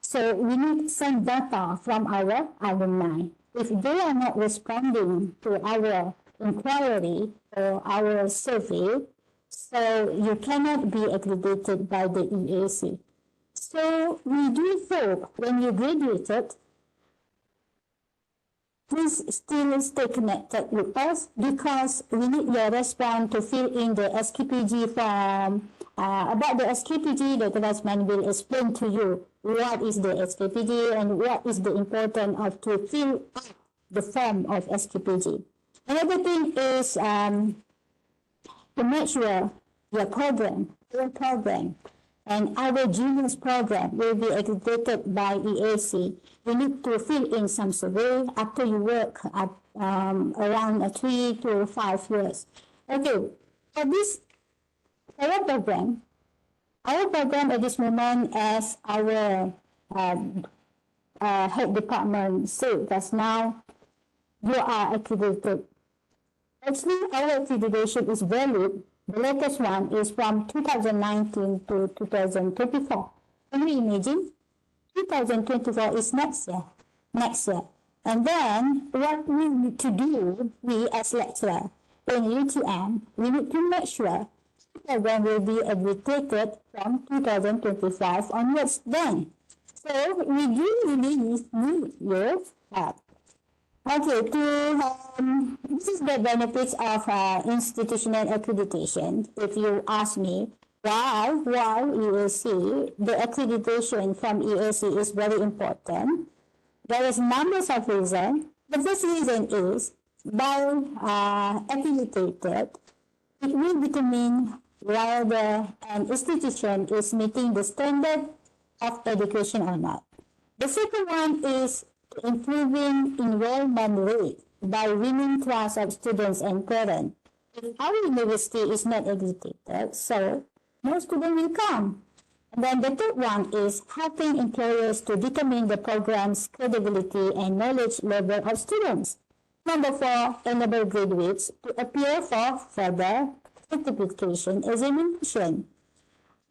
So we need some data from our alumni. If they are not responding to our inquiry or our survey, so you cannot be accredited by the EAC. So we do hope when you graduated, please still stay connected with us because we need your response to fill in the SKPG form. About the SKPG, Dr. Razman will explain to you what is the SKPG and what is the importance of to fill up the form of SKPG. Another thing is to make sure your program and our juniors program will be accredited by EAC. You need to fill in some survey after you work at around 3 to 5 years. Okay, for this, our program at this moment, as our head department said just now, you are accredited. Actually, our accreditation is valid. The latest one is from 2019 to 2024. Can you imagine? 2024 is next year. And then what we need to do, we as lecturer in UTM, we need to make sure the program will be accredited from 2025 onwards then. So we do really need your help. Okay, this is the benefits of institutional accreditation. If you ask me why EAC, the accreditation from EAC is very important, there is numbers of reasons. The first reason is by accredited, it will determine whether an institution is meeting the standard of education or not. The second one is improving enrollment rate by winning trust of students and parents. If our university is not accredited, so no student will come. And then the third one is helping employers to determine the program's credibility and knowledge level of students. Number 4, enable graduates to appear for further certification examination.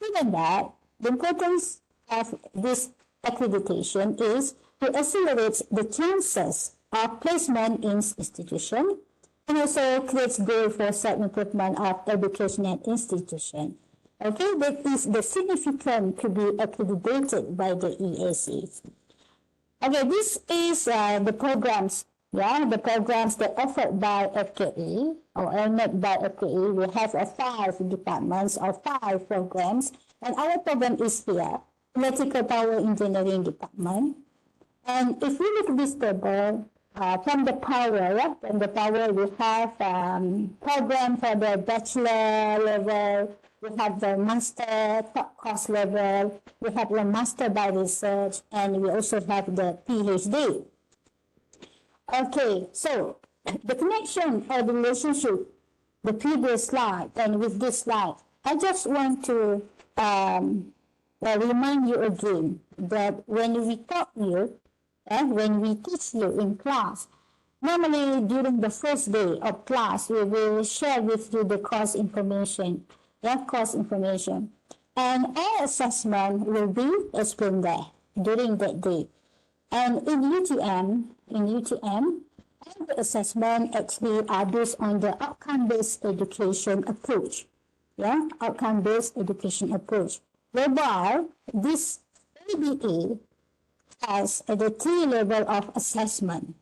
Given that, the importance of this accreditation is to accelerate the chances of placement in institution and also creates goal for self-improvement of educational institution. Okay, that is the significant to be accredited by the EAC. Okay, this is the programs, the programs that offered by FKE or not by FKE. We have 5 departments or 5 programs, and our program is here, Electrical Power Engineering Department. And if we look at this table, from the power, we have program for the bachelor level, we have the master top course level, we have the master by research, and we also have the PhD. Okay, so the connection or the relationship, the previous slide, and with this slide, I just want to remind you again that when we taught you, when we teach you in class, normally during the first day of class, we will share with you the course information, and all assessment will be explained there during that day. And in UTM, all the assessment actually are based on the outcome-based education approach. Outcome-based education approach, whereby this ABA has the 3 level of assessment.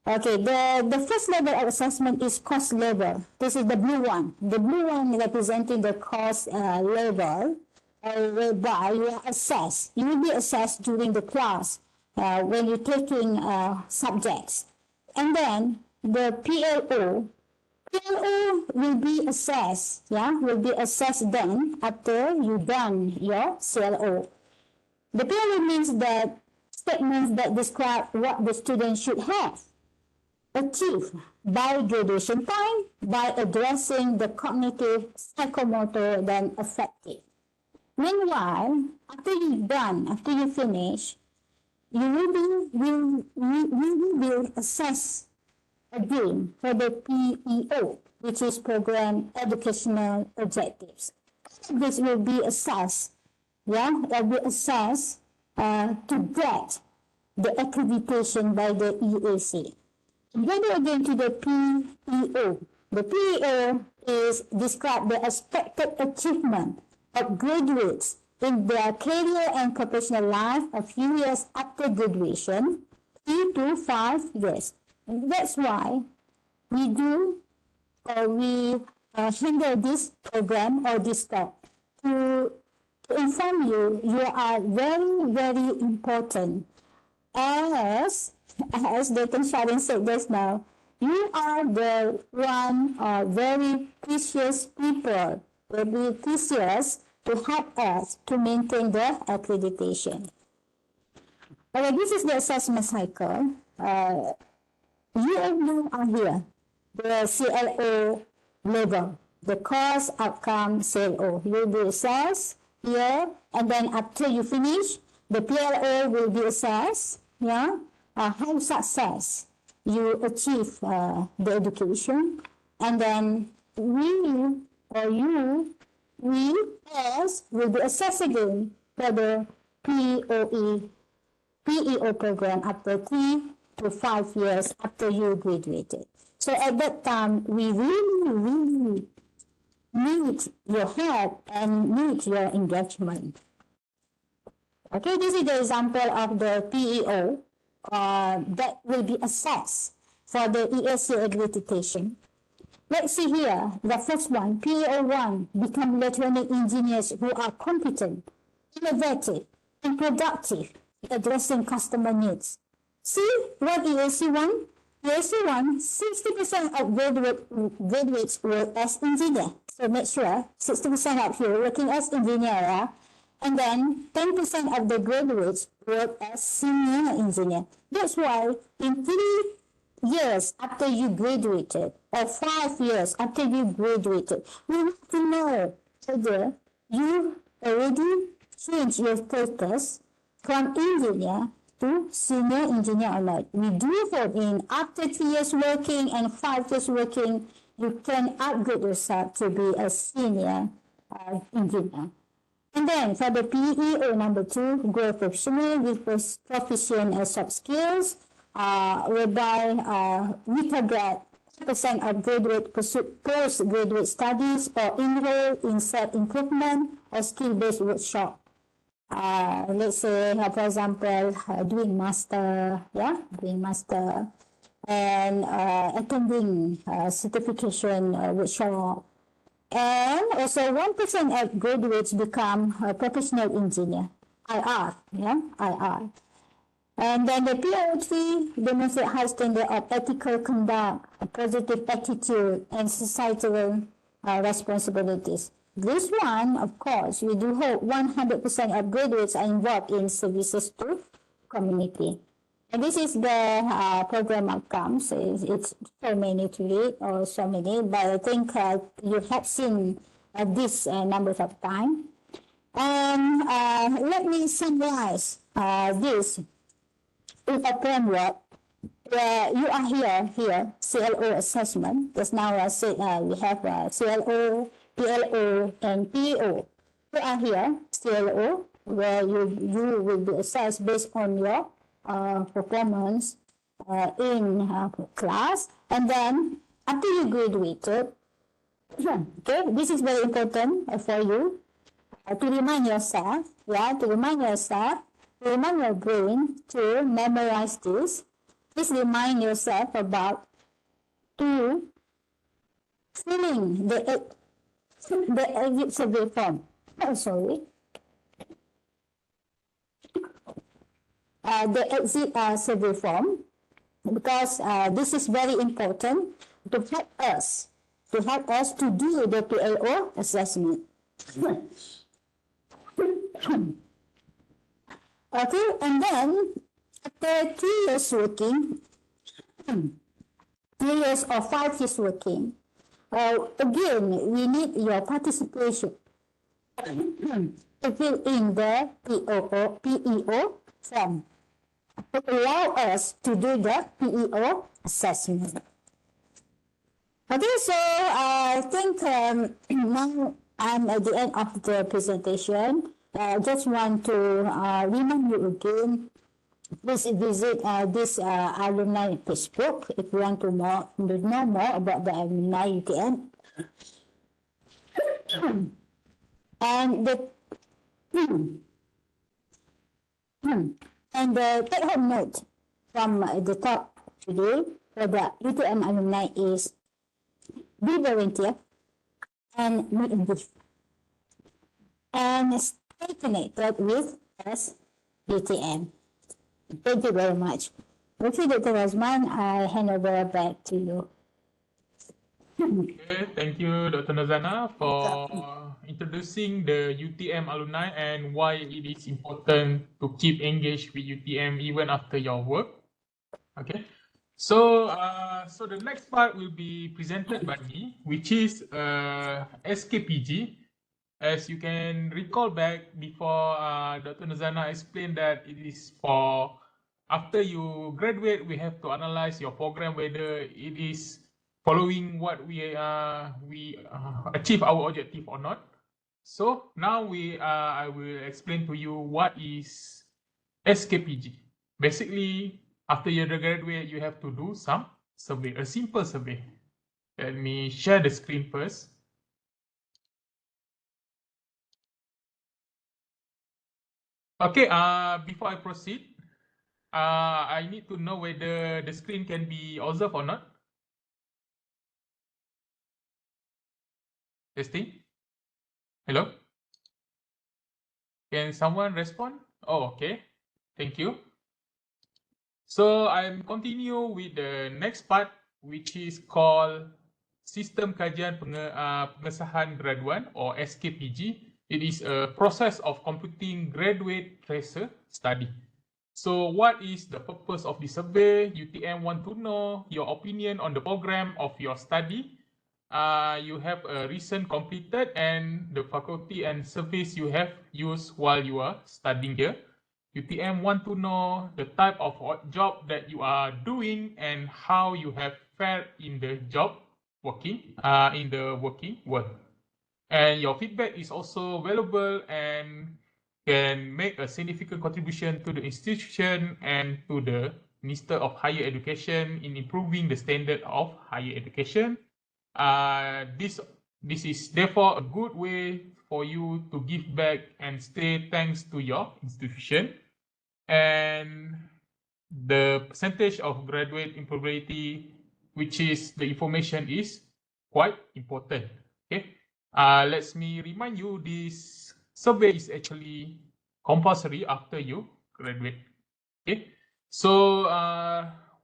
Okay, the first level of assessment is course level. This is the blue one. The blue one representing the course level, whereby you are assessed. You will be assessed during the class when you're taking subjects. And then the PLO PLO will be assessed, will be assessed then after you done your CLO. The PLO means that statements that describe what the student should have achieved by graduation time by addressing the cognitive, psychomotor, then affective. Meanwhile, after you finish, you will assess again for the PEO, which is Program Educational Objectives. This will be assessed, will be assessed to get the accreditation by the EAC. Then again to the PEO. The PEO is describe the expected achievement of graduates in their career and professional life a few years after graduation, 3 to 5 years. And that's why we do we handle this program or this talk to inform you are very, very important. As Dr. Shahrin said just now, you are the one very precious people, very precious to help us to maintain the accreditation. Okay, this is the assessment cycle. You all know are here, the CLO level, the course outcome CLO. You will be assessed here, and then after you finish, the PLO will be assessed, how success you achieve the education, and then we will be assessed again for the PEO program after 3 to 5 years after you graduated. So at that time, we really need your help and need your engagement. Okay, this is the example of the PEO that will be assessed for the EAC accreditation. Let's see here, the first one, PEO1, become electronic engineers who are competent, innovative, and productive, addressing customer needs. See what EAC1? EAC1, 60% of graduates work as engineer. So make sure 60% of you working as engineer, and then 10% of the graduates work as senior engineer. That's why in 3 years after you graduated, or 5 years after you graduated, we want to know whether you already changed your status from engineer to senior engineer or not. We do hope in after 3 years working and 5 years working, you can upgrade yourself to be a senior engineer. And then for the PEO number 2, grow professional with proficient soft skills, whereby we target 10% of graduate pursue postgraduate studies or enroll in self-improvement or skill-based workshop. Let's say, for example, doing master, and attending certification workshop. And also 1% of graduates become a professional engineer, IR, IR. And then the PO3 demonstrate high standard of ethical conduct, a positive attitude, and societal responsibilities. This one, of course, we do hope 100% of graduates are involved in services to community. And this is the program outcomes. It's so many to read, or so many, but I think you have seen this numbers of time. And let me summarize this in a framework where you are here, CLO assessment. Just now I said we have CLO, PLO, and PEO. You are here, CLO, where you will be assessed based on your performance in class, and then after you graduated, okay, this is very important for you to remind yourself, to remind your brain to memorize this. Please remind yourself about to filling the exit survey form. The exit survey form, because this is very important to help us to help us to do the PLO assessment. Okay, and then after 3 years working, 3 years or 5 years working, again, we need your participation to fill in the PEO form to allow us to do the PEO assessment. Okay, so I think now I'm at the end of the presentation. I just want to remind you again, please visit this alumni Facebook if you want to know more about the alumni UTM. And the take-home note from the talk today for the UTM alumni is be volunteer and make English and stay connected with us UTM. Thank you very much. Okay, Dr. Razman, I hand over back to you. Okay, thank you, Dr. Norzanah, for introducing the UTM alumni and why it is important to keep engaged with UTM even after your work. Okay, so so the next part will be presented by me, which is SKPG. As you can recall back before, Dr. Norzanah explained that it is for after you graduate, we have to analyze your program whether it is following what we achieve our objective or not. So now I will explain to you what is SKPG. Basically, after you graduate, you have to do some survey, a simple survey. Let me share the screen first. Okay, before I proceed, I need to know whether the screen can be observed or not. Testing. Hello? Can someone respond? Oh, okay. Thank you. So I'm continue with the next part, which is called Sistem Kajian Pengesanan Graduan or SKPG. It is a process of computing graduate tracer study. So what is the purpose of the survey? UTM want to know your opinion on the program of your study. You have a recent completed and the faculty and service you have used while you are studying here. UTM want to know the type of job that you are doing and how you have fared in the job working in the working world. And your feedback is also valuable and can make a significant contribution to the institution and to the Minister of Higher Education in improving the standard of higher education. This is therefore a good way for you to give back and say thanks to your institution. And the percentage of graduate employability, which is the information, is quite important. Okay. Let me remind you, this survey is actually compulsory after you graduate. Okay. So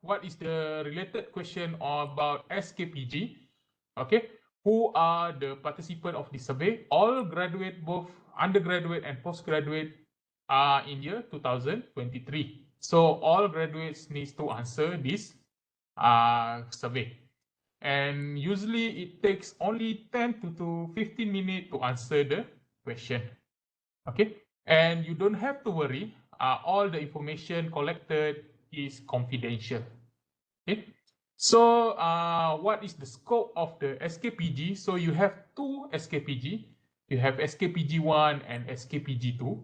what is the related question about SKPG? Okay. Who are the participants of the survey? All graduate, both undergraduate and postgraduate, are in year 2023. So all graduates need to answer this survey. And usually it takes only 10 to 15 minutes to answer the question. Okay. And you don't have to worry. All the information collected is confidential. Okay. So what is the scope of the SKPG? So you have two SKPG. You have SKPG 1 and SKPG 2.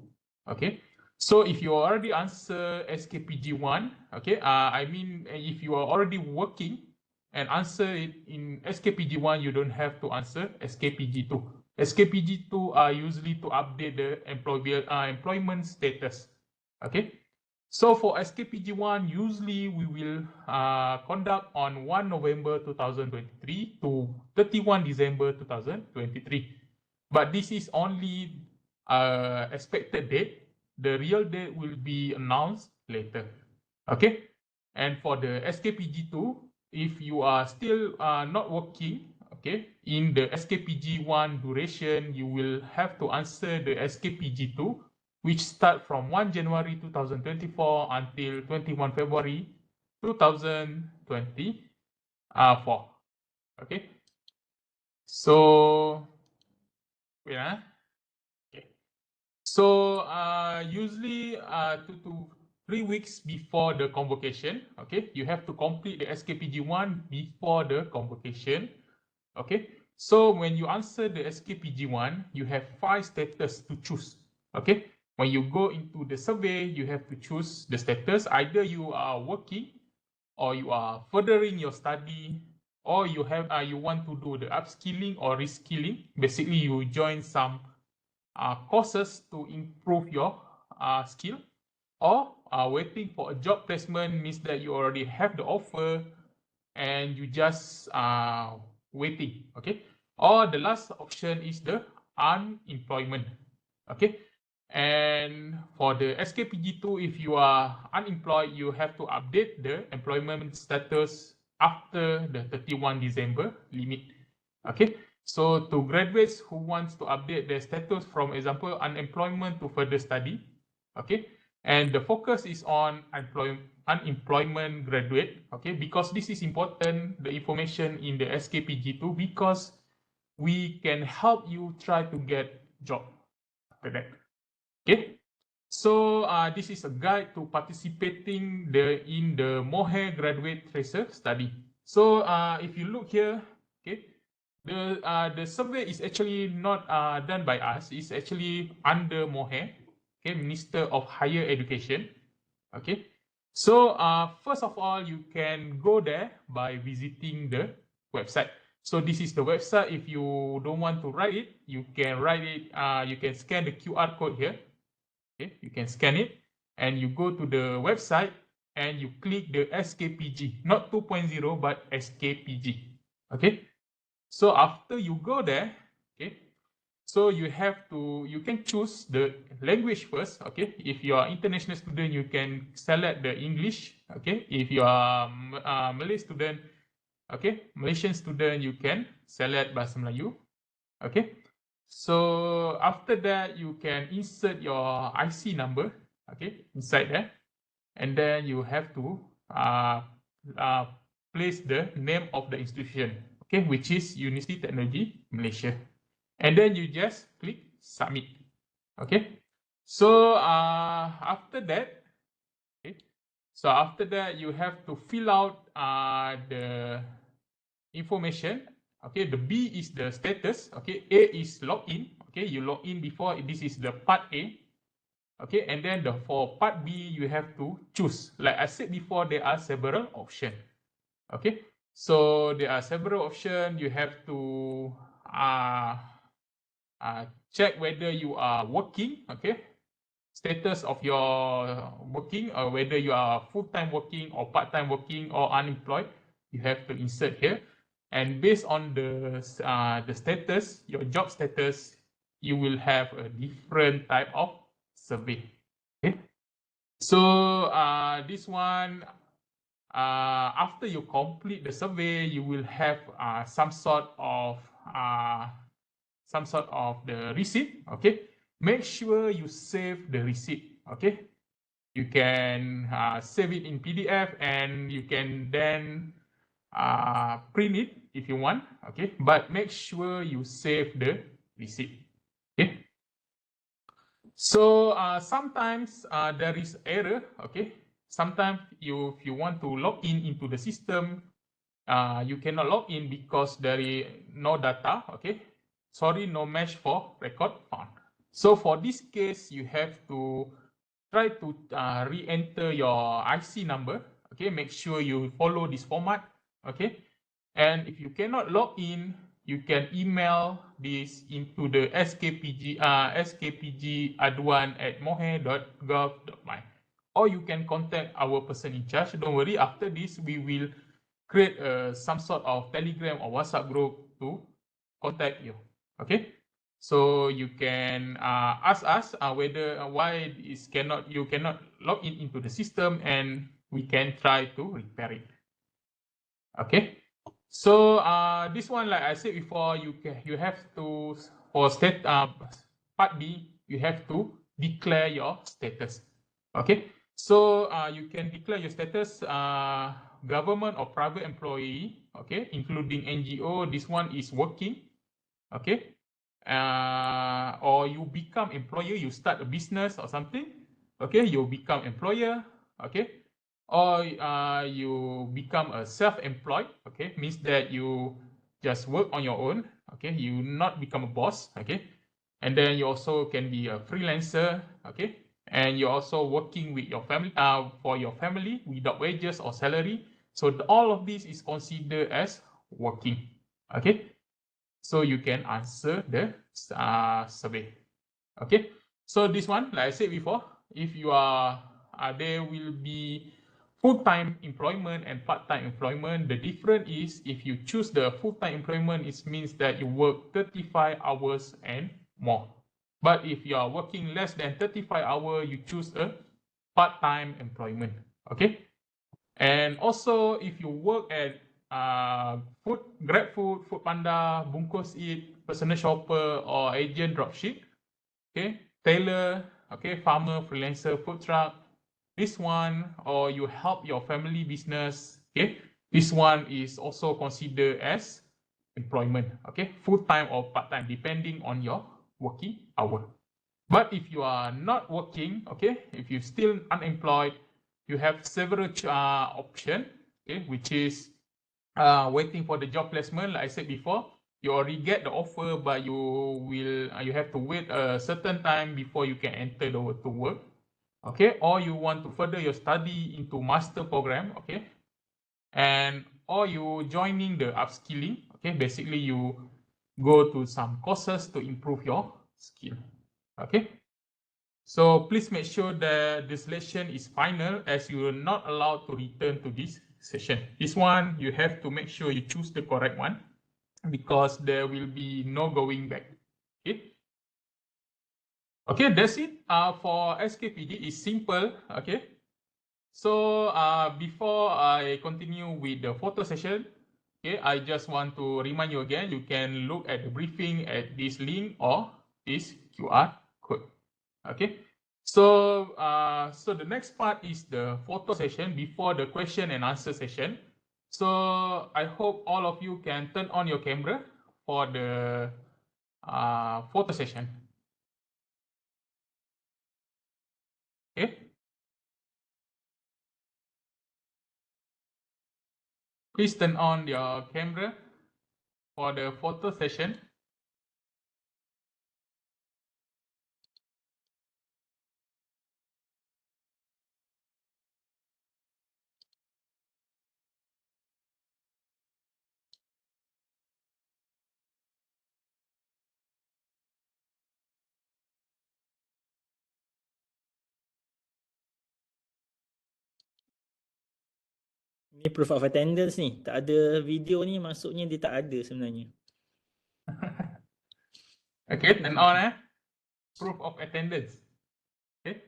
Okay. So if you already answer SKPG 1, okay, I mean, if you are already working and answer it in SKPG 1, you don't have to answer SKPG 2. SKPG 2 are usually to update the employment status. Okay. So for SKPG 1, usually we will conduct on 1 November 2023 to 31 December 2023. But this is only expected date. The real date will be announced later. Okay. And for the SKPG 2, if you are still not working, okay, in the SKPG 1 duration, you will have to answer the SKPG 2, which start from 1 January 2024 until 21 February 2024. Okay. So, yeah. Okay. So, usually 2 to 3 weeks before the convocation, okay, you have to complete the SKPG 1 before the convocation. Okay, so when you answer the SKPG 1, you have 5 status to choose. Okay, when you go into the survey, you have to choose the status. Either you are working, or you are furthering your study, or you want to do the upskilling or reskilling. Basically, you join some courses to improve your skill, or waiting for a job placement means that you already have the offer and you just waiting. Okay, or the last option is the unemployment. Okay, and for the SKPG 2, if you are unemployed, you have to update the employment status after the 31 December limit. Okay, so to graduates who wants to update their status from example unemployment to further study, okay, and the focus is on unemployment graduate, okay, because this is important, the information in the SKPG 2, because we can help you try to get job after that. Okay, so this is a guide to participating in the Mohe Graduate Tracer study. So if you look here, okay, the survey is actually not done by us. It's actually under Mohe, okay, Minister of Higher Education. Okay, so first of all, you can go there by visiting the website. So this is the website. If you don't want to write it, you can write it. You can scan the QR code here. Okay, you can scan it and you go to the website and you click the SKPG, not 2.0 but SKPG. Okay, so after you go there, okay, so you can choose the language first. Okay, if you are international student, you can select the English. Okay, if you are Malay student, okay, Malaysian student, you can select Bahasa Melayu. Okay, so after that, you can insert your IC number, okay, inside there, and then you have to place the name of the institution, okay, which is University Technology Malaysia, and then you just click submit. Okay, so after that, okay, so after that you have to fill out the information. Okay, the B is the status. Okay, A is login. Okay, you log in before. This is the part A. Okay, and then for part B, you have to choose. Like I said before, there are several options. Okay, so there are several options. You have to check whether you are working. Okay, status of your working, or whether you are full-time working or part-time working or unemployed. You have to insert here. And based on the status, your job status, you will have a different type of survey. Okay. So this one, after you complete the survey, you will have some sort of the receipt. Okay. Make sure you save the receipt. Okay. You can save it in PDF and you can then print it if you want. Okay, but make sure you save the receipt. Okay, so sometimes there is error. Okay, sometimes if you want to log in into the system, you cannot log in because there is no data. Okay, sorry, no mesh for record found. So for this case, you have to try to re-enter your IC number. Okay, make sure you follow this format. Okay, and if you cannot log in, you can email this into the skpg@mohe.gov.my, or you can contact our person in charge. Don't worry, after this we will create some sort of Telegram or WhatsApp group to contact you. Okay, so you can ask us whether why you cannot log in into the system, and we can try to repair it. Okay, So this one, like I said before, you have to, for part B, you have to declare your status. Okay, so you can declare your status government or private employee, okay, including NGO. This one is working, okay, or you become employer, you start a business or something, okay, you become employer, okay, or you become a self-employed, okay, means that you just work on your own, okay, you not become a boss, okay, and then you also can be a freelancer, okay, and you're also working with your family, for your family without wages or salary. So all of this is considered as working, okay. So you can answer the survey, okay. So this one, like I said before, if you are, there will be full-time employment and part-time employment. The difference is if you choose the full-time employment, it means that you work 35 hours and more. But if you are working less than 35 hours, you choose a part-time employment, okay? And also, if you work at Grab Food, Food Panda, Bungkus Eat, personal shopper, or agent dropship, okay, tailor, okay, farmer, freelancer, food truck, this one, or you help your family business, okay, this one is also considered as employment, okay, full-time or part-time, depending on your working hour. But if you are not working, okay, if you're still unemployed, you have several options, okay, which is waiting for the job placement. Like I said before, you already get the offer, but you have to wait a certain time before you can enter to work, okay, or you want to further your study into master program, okay, and or you joining the upskilling, okay, basically you go to some courses to improve your skill, okay. So please make sure that the selection is final, as you are not allowed to return to this session. This one, you have to make sure you choose the correct one, because there will be no going back, okay. Okay, that's it. For SKPG, it's simple, okay. So before I continue with the photo session, okay, I just want to remind you again, you can look at the briefing at this link or this QR code, okay. So so the next part is the photo session before the question and answer session. So I hope all of you can turn on your camera for the photo session. Okay. Please turn on your camera for the photo session. Ni proof of attendance ni. Tak ada video ni, maksudnya dia tak ada sebenarnya. Okay, turn on proof of attendance. Okay.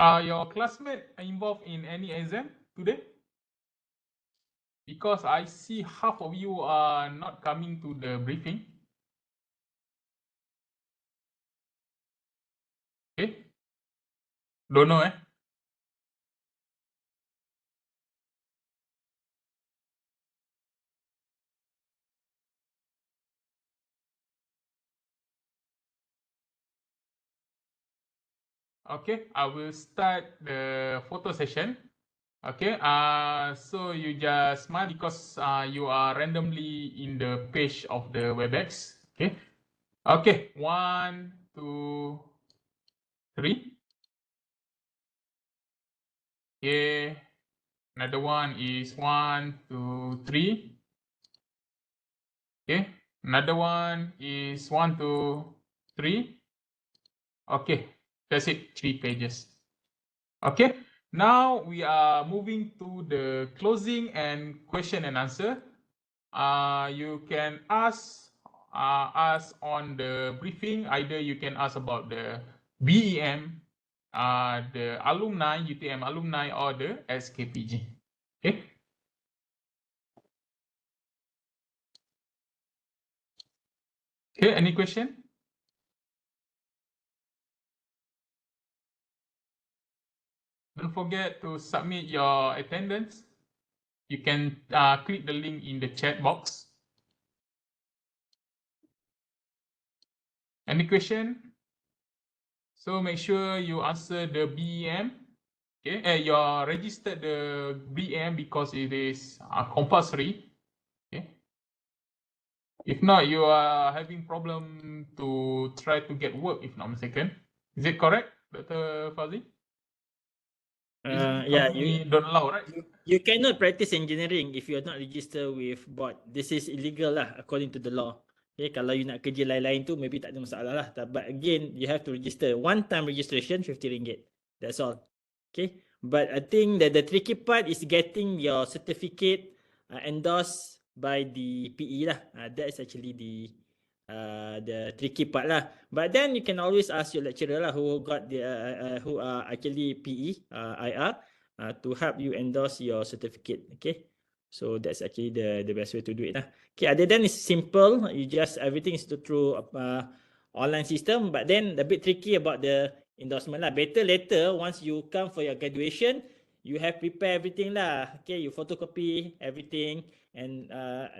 Are your classmates involved in any exam today? Because I see half of you are not coming to the briefing. Okay. Don't know, Okay, I will start the photo session. Okay, so you just smile because you are randomly in the page of the WebEx. Okay. Okay, 1, 2, 3. Okay, another one is 1, 2, 3. Okay, another one is 1, 2, 3. Okay, that's it, 3 pages. Okay, now we are moving to the closing and question and answer. You can ask ask on the briefing, either you can ask about the BEM, the alumni, UTM alumni, or the SKPG. Okay. Okay, any question? Don't forget to submit your attendance. You can click the link in the chat box. Any question? So make sure you answer the BEM. Okay, you registered the BEM because it is compulsory. Okay. If not, you are having problem to try to get work, if not mistaken. Is it correct, Dr. Pauzi? Yeah, Company don't allow, right? you cannot practice engineering if you are not registered with board. This is illegal lah according to the law. Okay, kalau you nak kerja lain-lain tu maybe tak ada masalah lah. But again, you have to register. One time registration, RM50. That's all. Okay. But I think that the tricky part is getting your certificate endorsed by the PE lah. That is actually the tricky part lah. But then you can always ask your lecturer lah who got the who are actually PE IR to help you endorse your certificate. Okay. So that's actually the best way to do it lah. Okay, other than it's simple, you just everything is through online system. But then a bit tricky about the endorsement lah. Better later once you come for your graduation, you have prepare everything lah. Okay, you photocopy everything and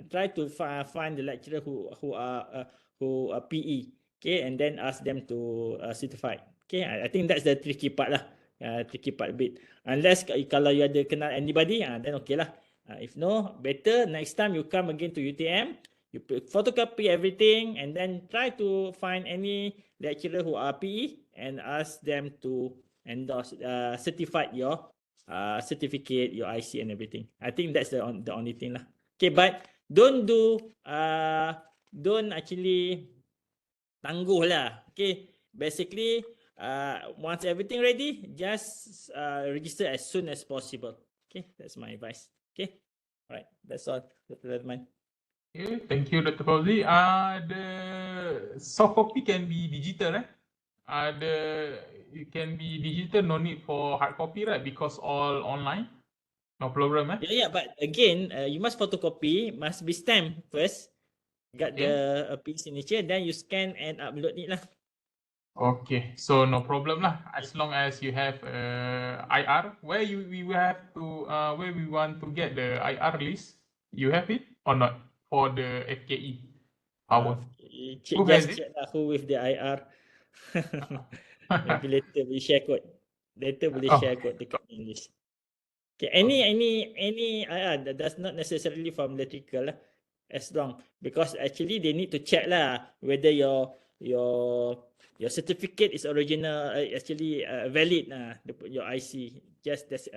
try to find the lecturer who are PE. Okay, and then ask them to certify. Okay, I think that's the tricky part lah. Tricky part a bit. Unless kalau you ada kenal anybody, then okay lah. If no, better next time you come again to UTM, you photocopy everything and then try to find any lecturer who are PE and ask them to endorse, certify your certificate, your IC and everything. I think that's the only thing lah. Okay, but don't actually tangguh lah. Okay, basically once everything ready, just register as soon as possible. Okay, that's my advice. Okay, all right, that's all, Dr. Razman. Okay, thank you, Dr. Pauzi. The soft copy can be digital, right? It can be digital, no need for hard copy, right? Because all online, no problem, eh? Yeah, but again, you must photocopy, must be stamped first. Got the PE signature, then you scan and upload it lah. Okay, so no problem lah. As long as you have IR, where we have to where we want to get the IR list, you have it or not for the FKE power? Just check lah who with the IR. Maybe later we share code. Later boleh share code dekat list. Okay, any IR that does not necessarily from electrical lah, as long because actually they need to check lah whether your certificate is original, actually valid your IC. Just that's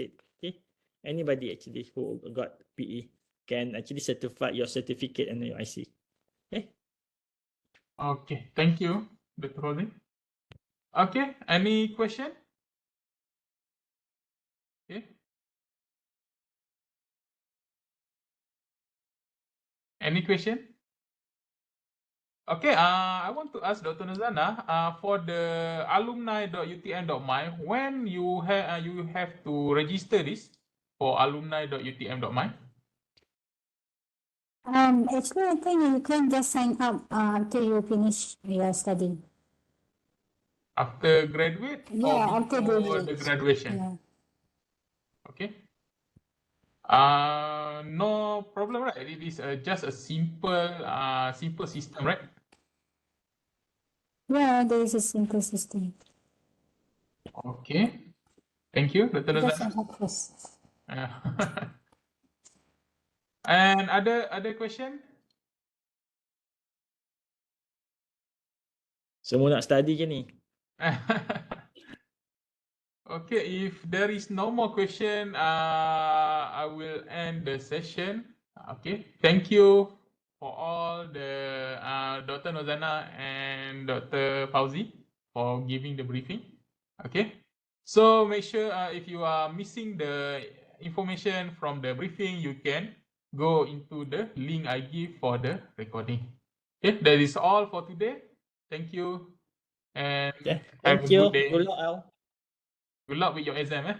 it. Okay, anybody actually who got PE can actually certify your certificate and your IC. Okay. Okay, thank you, Dr. Pauzi. Okay, any question? Okay. Any question? Okay, I want to ask Dr. Norzanah, for the alumni.utm.my, when you have to register this for alumni.utm.my? Actually, I think you can just sign up until you finish your study. After graduate? Yeah, or after before graduate. the graduation? Yeah. Okay. No problem, right? It is just a simple system, right? Yeah, there is a simple system. Okay. Thank you, Dr. Just Norzanah. sign up first. And other question? Semua nak study ke ni? Okay, if there is no more question, I will end the session. Okay, thank you for all the Dr. Norzanah and Dr. Pauzi for giving the briefing. Okay, so make sure if you are missing the information from the briefing, you can go into the link I give for the recording. Okay, that is all for today. Thank you, and Okay. have Thank a you. good day. Good luck, Al. Good luck with your exam.